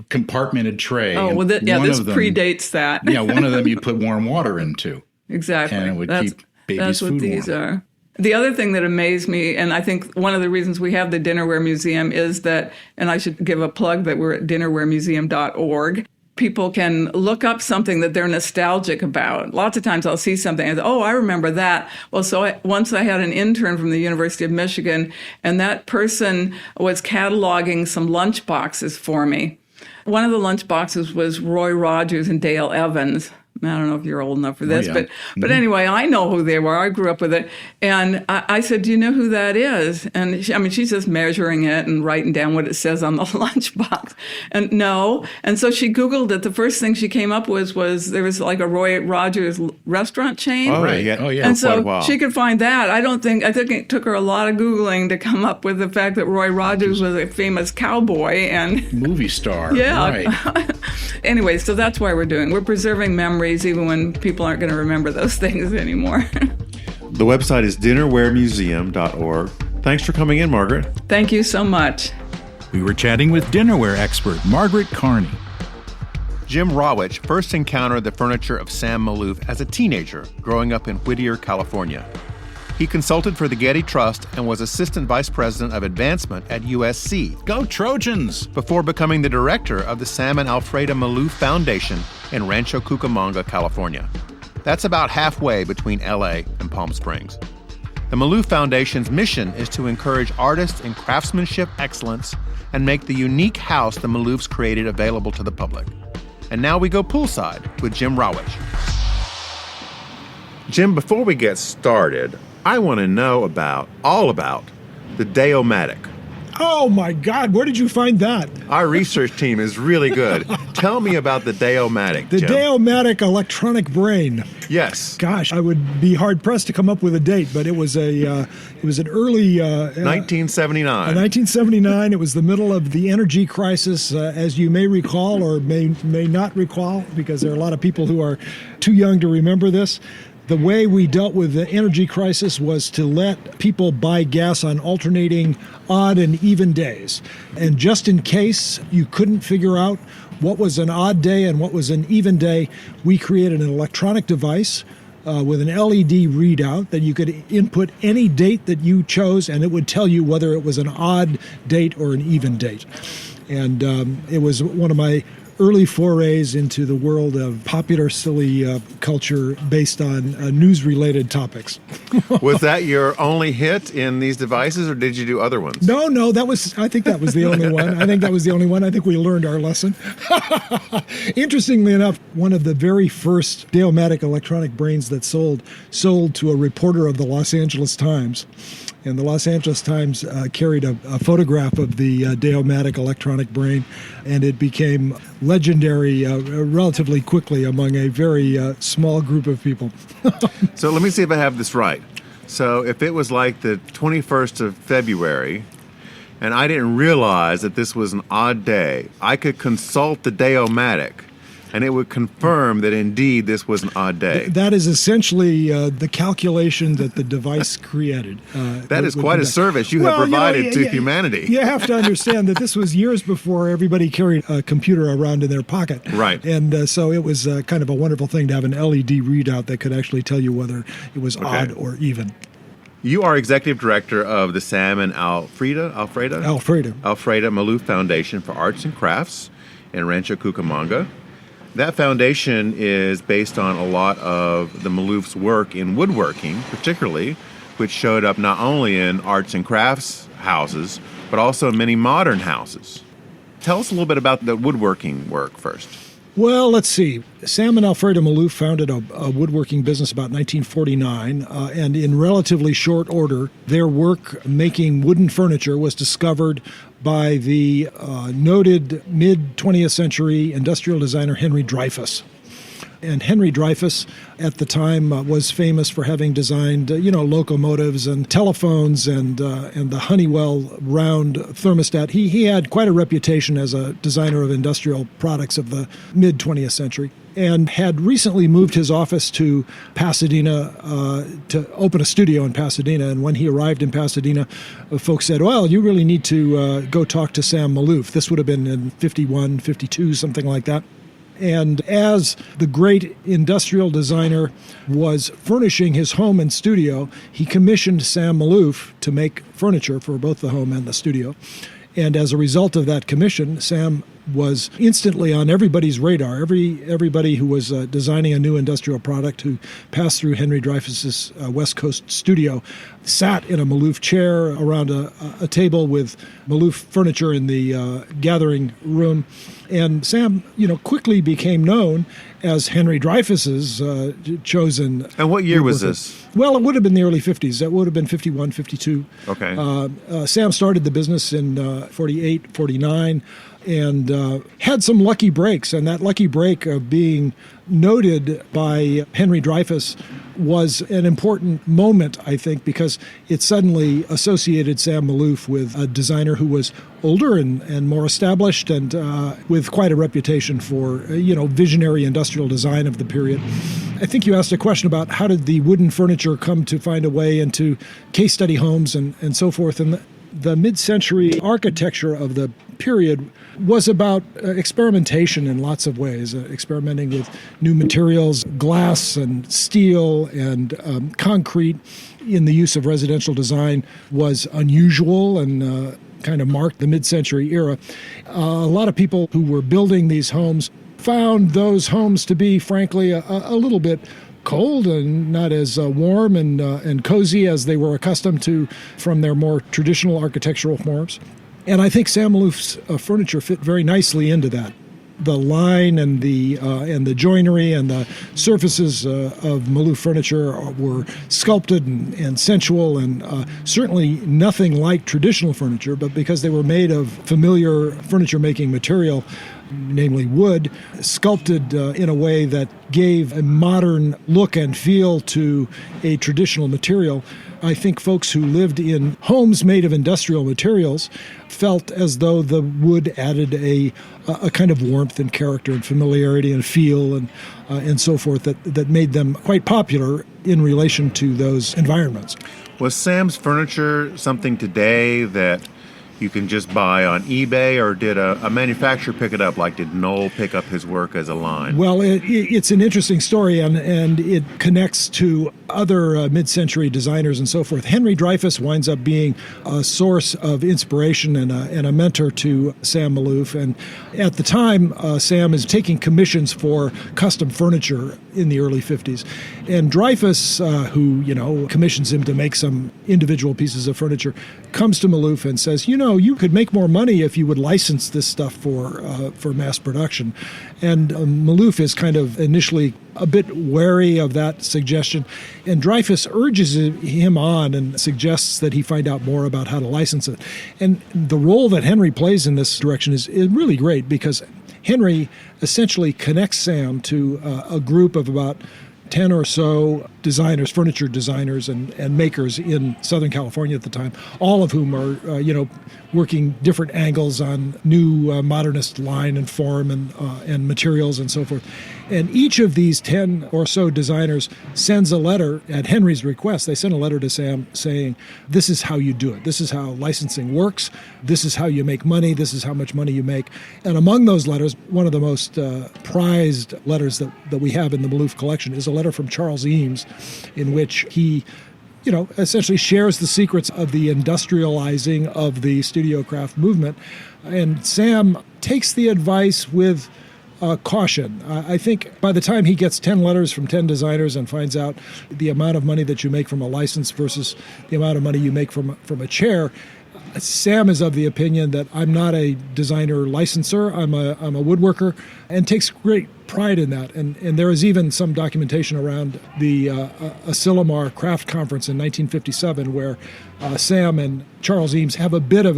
compartmented tray. Oh, well, this predates that. One of them you put warm water into. Exactly. And it would keep baby's That's what food these warm. are. The other thing that amazed me, and I think one of the reasons we have the Dinnerware Museum is that, and I should give a plug that we're at dinnerwaremuseum.org, people can look up something that they're nostalgic about. Lots of times I'll see something and say, oh, I remember that. Well, once I had an intern from the University of Michigan, and that person was cataloging some lunch boxes for me. One of the lunch boxes was Roy Rogers and Dale Evans. I don't know if you're old enough for this, but anyway, I know who they were. I grew up with it. And I said, do you know who that is? And she's just measuring it and writing down what it says on the lunchbox. And no. And so she Googled it. The first thing she came up with was there was like a Roy Rogers restaurant chain. Oh, right. Oh, yeah. And so she could find that. I think it took her a lot of Googling to come up with the fact that Roy Rogers was a famous cowboy and movie star. Yeah. Right. Anyway, so that's why we're preserving memories even when people aren't going to remember those things anymore. The website is dinnerwaremuseum.org. Thanks for coming in, Margaret. Thank you so much. We were chatting with dinnerware expert Margaret Carney. Jim Rawitch first encountered the furniture of Sam Maloof as a teenager growing up in Whittier, California. He consulted for the Getty Trust and was Assistant Vice President of Advancement at USC. Go Trojans! Before becoming the director of the Sam and Alfreda Maloof Foundation in Rancho Cucamonga, California. That's about halfway between LA and Palm Springs. The Maloof Foundation's mission is to encourage artists in craftsmanship excellence and make the unique house the Maloofs created available to the public. And now we go poolside with Jim Rawitch. Jim, before we get started, I want to know all about the Day-O-Matic. Oh, my God. Where did you find that? Our research team is really good. Tell me about the Day-O-Matic, The Jim. Day-O-Matic electronic brain. Yes. Gosh, I would be hard-pressed to come up with a date, but it was an early... 1979. 1979. It was the middle of the energy crisis, as you may recall or may not recall, because there are a lot of people who are too young to remember this. The way we dealt with the energy crisis was to let people buy gas on alternating odd and even days. And just in case you couldn't figure out what was an odd day and what was an even day, we created an electronic device with an LED readout that you could input any date that you chose, and it would tell you whether it was an odd date or an even date. And it was one of my early forays into the world of popular silly culture based on news-related topics. Was that your only hit in these devices, or did you do other ones? No, I think that was the only one. I think we learned our lesson. Interestingly enough, one of the very first Day-O-Matic electronic brains that sold to a reporter of the Los Angeles Times. And the Los Angeles Times carried a photograph of the Day-O-Matic electronic brain, and it became legendary relatively quickly among a very small group of people. So let me see if I have this right. So if it was like the 21st of February, and I didn't realize that this was an odd day, I could consult the Day-O-Matic, and it would confirm that indeed this was an odd day. That is essentially the calculation that the device created. That is quite a service you have provided to humanity. You have to understand that this was years before everybody carried a computer around in their pocket. Right. And so it was kind of a wonderful thing to have an LED readout that could actually tell you whether it was odd or even. You are executive director of the Sam and Alfreda Maloof Foundation for Arts and Crafts in Rancho Cucamonga. That foundation is based on a lot of the Maloof's work in woodworking, particularly, which showed up not only in arts and crafts houses, but also in many modern houses. Tell us a little bit about the woodworking work first. Well, let's see. Sam and Alfreda Maloof founded a woodworking business about 1949, and in relatively short order, their work making wooden furniture was discovered by the noted mid-20th century industrial designer Henry Dreyfuss. And Henry Dreyfuss at the time was famous for having designed, locomotives and telephones and the Honeywell round thermostat. He had quite a reputation as a designer of industrial products of the mid-20th century, and had recently moved his office to Pasadena to open a studio in Pasadena. And when he arrived in Pasadena, folks said, well, you really need to go talk to Sam Maloof. This would have been in 51, 52, something like that. And as the great industrial designer was furnishing his home and studio, he commissioned Sam Maloof to make furniture for both the home and the studio. And as a result of that commission, Sam was instantly on everybody's radar. Everybody who was designing a new industrial product who passed through Henry Dreyfuss's West Coast studio sat in a Maloof chair around a table with Maloof furniture in the gathering room. And Sam, quickly became known as Henry Dreyfuss's chosen. And what year was woodworker. this? Well, it would have been the early 50s. That would have been 51, 52. Okay. Sam started the business in 48, 49, and had some lucky breaks. And that lucky break of being noted by Henry Dreyfuss was an important moment, I think, because it suddenly associated Sam Maloof with a designer who was older and more established and with quite a reputation for, visionary industrial design of the period. I think you asked a question about how did the wooden furniture come to find a way into case study homes and so forth. And the mid-century architecture of the period was about experimentation in lots of ways, experimenting with new materials, glass and steel and concrete in the use of residential design was unusual and kind of marked the mid-century era. A lot of people who were building these homes found those homes to be, frankly, a little bit cold and not as warm and cozy as they were accustomed to from their more traditional architectural forms. And I think Sam Maloof's furniture fit very nicely into that. The line and the joinery and the surfaces of Maloof furniture were sculpted and sensual and certainly nothing like traditional furniture, but because they were made of familiar furniture-making material, namely wood, sculpted in a way that gave a modern look and feel to a traditional material. I think folks who lived in homes made of industrial materials felt as though the wood added a kind of warmth and character and familiarity and feel and so forth that made them quite popular in relation to those environments. Was Sam's furniture something today that you can just buy on eBay, or did a manufacturer pick it up? Like, did Knoll pick up his work as a line? Well, it's an interesting story, and it connects to other mid-century designers and so forth. Henry Dreyfuss winds up being a source of inspiration and a mentor to Sam Maloof. And at the time, Sam is taking commissions for custom furniture in the early 50s. And Dreyfuss, who, commissions him to make some individual pieces of furniture, comes to Maloof and says, you could make more money if you would license this stuff for mass production. And Maloof is kind of initially a bit wary of that suggestion. And Dreyfuss urges him on and suggests that he find out more about how to license it. And the role that Henry plays in this direction is really great, because Henry essentially connects Sam to a group of about 10 or so designers, furniture designers and makers in Southern California at the time, all of whom are, working different angles on new modernist line and form and materials and so forth. And each of these 10 or so designers sends a letter at Henry's request. They send a letter to Sam saying, this is how you do it. This is how licensing works. This is how you make money. This is how much money you make. And among those letters, one of the most prized letters that we have in the Maloof collection is a letter from Charles Eames, in which he essentially shares the secrets of the industrializing of the studio craft movement. And Sam takes the advice with caution. I think by the time he gets 10 letters from 10 designers and finds out the amount of money that you make from a license versus the amount of money you make from a chair, Sam is of the opinion that I'm not a designer licensor, I'm a woodworker, and takes great pride in that. And there is even some documentation around the Asilomar Craft Conference in 1957 where Sam and Charles Eames have a bit of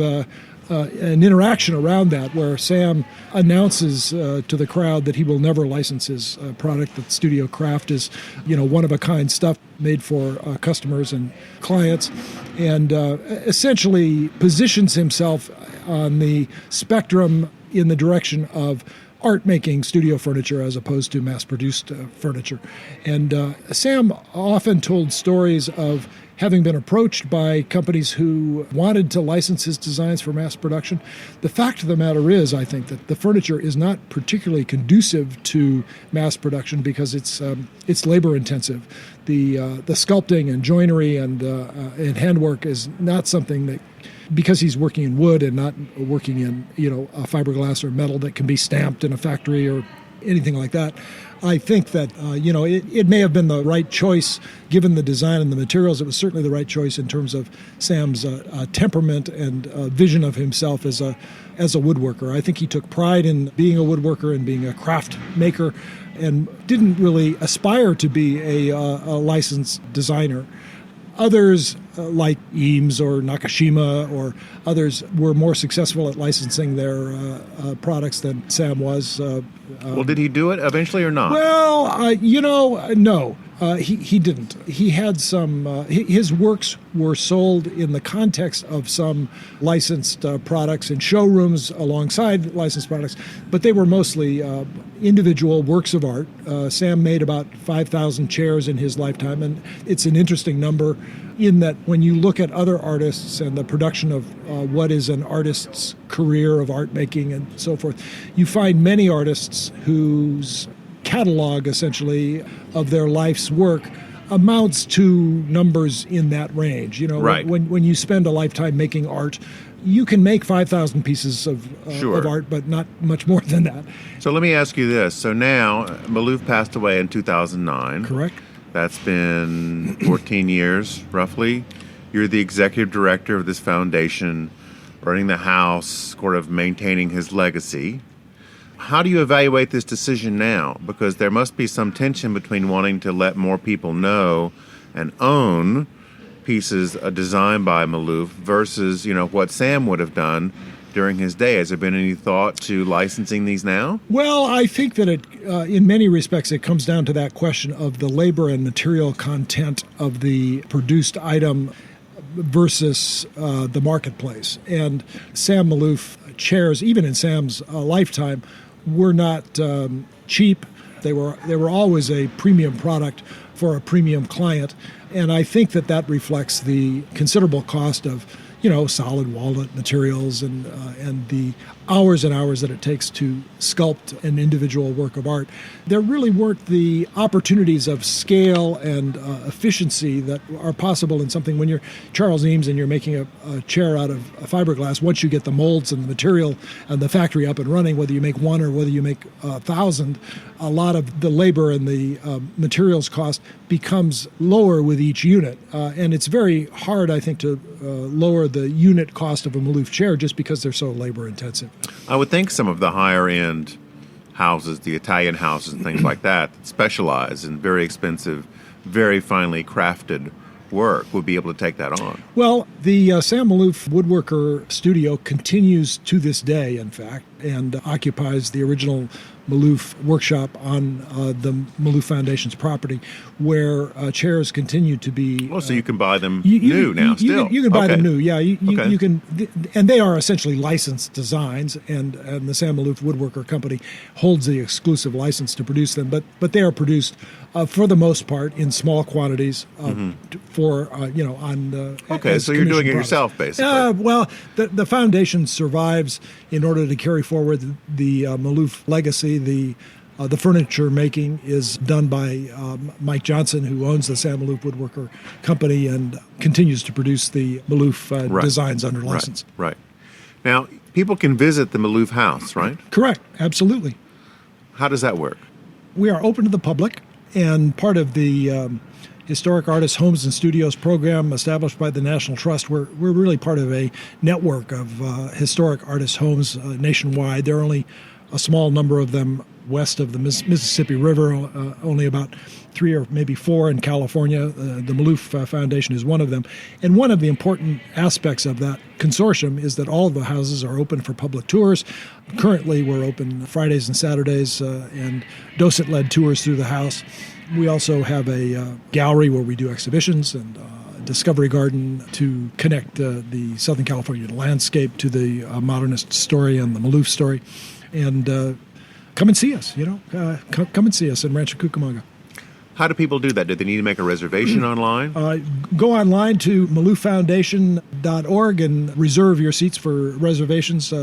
an interaction around that, where Sam announces to the crowd that he will never license his product, that studio craft is, one-of-a-kind stuff made for customers and clients, and essentially positions himself on the spectrum in the direction of art-making studio furniture as opposed to mass-produced furniture. And Sam often told stories of having been approached by companies who wanted to license his designs for mass production. The fact of the matter is, I think, that the furniture is not particularly conducive to mass production because it's labor-intensive. The sculpting and joinery and handwork is not something that because he's working in wood and not working in, fiberglass or metal that can be stamped in a factory or anything like that. I think that, it may have been the right choice given the design and the materials. It was certainly the right choice in terms of Sam's temperament and vision of himself as a woodworker. I think he took pride in being a woodworker and being a craft maker and didn't really aspire to be a licensed designer. Others, like Eames or Nakashima or others, were more successful at licensing their products than Sam was. Well, did he do it eventually or not? Well, no. He didn't. He had some, his works were sold in the context of some licensed products in showrooms alongside licensed products, but they were mostly individual works of art. Sam made about 5,000 chairs in his lifetime, and it's an interesting number in that when you look at other artists and the production of what is an artist's career of art making and so forth, you find many artists whose catalog, essentially, of their life's work amounts to numbers in that range. Right. When you spend a lifetime making art, you can make 5,000 pieces of art, but not much more than that. So let me ask you this. So now, Maloof passed away in 2009. Correct. That's been 14 years, roughly. You're the executive director of this foundation, running the house, sort of maintaining his legacy. How do you evaluate this decision now? Because there must be some tension between wanting to let more people know and own pieces designed by Maloof versus, what Sam would have done during his day. Has there been any thought to licensing these now? Well, I think that in many respects, it comes down to that question of the labor and material content of the produced item versus the marketplace. And Sam Maloof chairs, even in Sam's lifetime, were not cheap. They were always a premium product for a premium client. And I think that reflects the considerable cost of solid walnut materials and the hours and hours that it takes to sculpt an individual work of art. There really weren't the opportunities of scale and efficiency that are possible in something when you're Charles Eames and you're making a chair out of fiberglass. Once you get the molds and the material and the factory up and running, whether you make one or whether you make 1,000, a lot of the labor and the materials cost becomes lower with each unit. And it's very hard, I think, to lower the unit cost of a Maloof chair just because they're so labor intensive. I would think some of the higher end houses, the Italian houses and things like that specialize in very expensive, very finely crafted work would be able to take that on. Well, the Sam Maloof Woodworker Studio continues to this day, in fact, and occupies the original Maloof workshop on the Maloof Foundation's property, where chairs continue to be... so you can buy them new now, still? You can buy them new, yeah. You can, and they are essentially licensed designs, and the Sam Maloof Woodworker Company holds the exclusive license to produce them, but they are produced, for the most part, in small quantities for, on... Okay, so you're doing it yourself, basically. Well, the foundation survives in order to carry forward the Maloof legacy. The furniture making is done by Mike Johnson, who owns the Sam Maloof Woodworker Company and continues to produce the Maloof designs under license. Right. Now, people can visit the Maloof house, right? Correct. Absolutely. How does that work? We are open to the public, and part of the Historic Artists Homes and Studios program established by the National Trust. We're really part of a network of historic artists' homes nationwide. There are only a small number of them west of the Mississippi River, only about 3 or maybe 4 in California. The Maloof Foundation is one of them. And one of the important aspects of that consortium is that all of the houses are open for public tours. Currently, we're open Fridays and Saturdays and docent-led tours through the house. We also have a gallery where we do exhibitions and Discovery Garden to connect the Southern California landscape to the Modernist story and the Maloof story. And come and see us, come and see us in Rancho Cucamonga. How do people do that? Do they need to make a reservation online? Go online to malooffoundation.org and reserve your seats for reservations.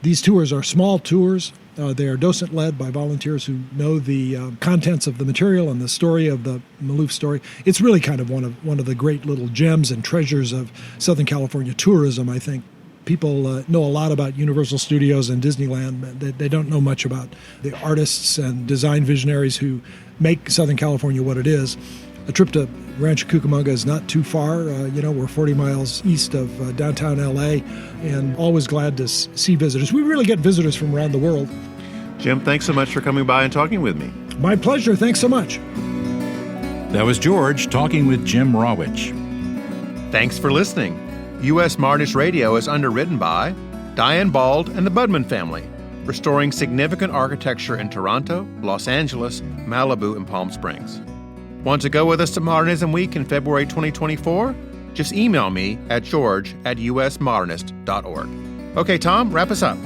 These tours are small tours, They are docent-led by volunteers who know the contents of the material and the story of the Maloof story. It's really kind of one of the great little gems and treasures of Southern California tourism, I think. People know a lot about Universal Studios and Disneyland, but they don't know much about the artists and design visionaries who make Southern California what it is. A trip to Rancho Cucamonga is not too far. We're 40 miles east of downtown L.A., and always glad to see visitors. We really get visitors from around the world. Jim, thanks so much for coming by and talking with me. My pleasure. Thanks so much. That was George talking with Jim Rawitch. Thanks for listening. U.S. Modernist Radio is underwritten by Diane Bald and the Budman family, restoring significant architecture in Toronto, Los Angeles, Malibu, and Palm Springs. Want to go with us to Modernism Week in February 2024? Just email me at george@usmodernist.org. Okay, Tom, wrap us up.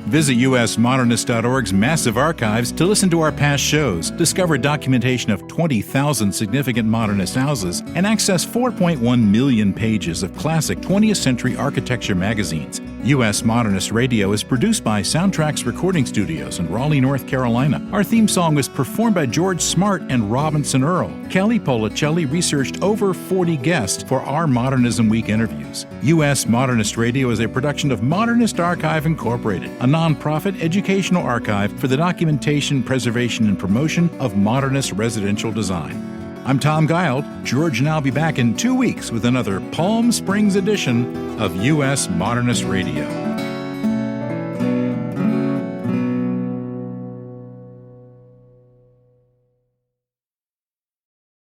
Visit usmodernist.org's massive archives to listen to our past shows, discover documentation of 20,000 significant modernist houses, and access 4.1 million pages of classic 20th century architecture magazines. U.S. Modernist Radio is produced by Soundtracks Recording Studios in Raleigh, North Carolina. Our theme song was performed by George Smart and Robinson Earl. Kelly Policelli researched over 40 guests for our Modernism Week interviews. U.S. Modernist Radio is a production of Modernist Archive Incorporated, a nonprofit educational archive for the documentation, preservation, and promotion of modernist residential design. I'm Tom Guild. George and I'll be back in 2 weeks with another Palm Springs edition of U.S. Modernist Radio.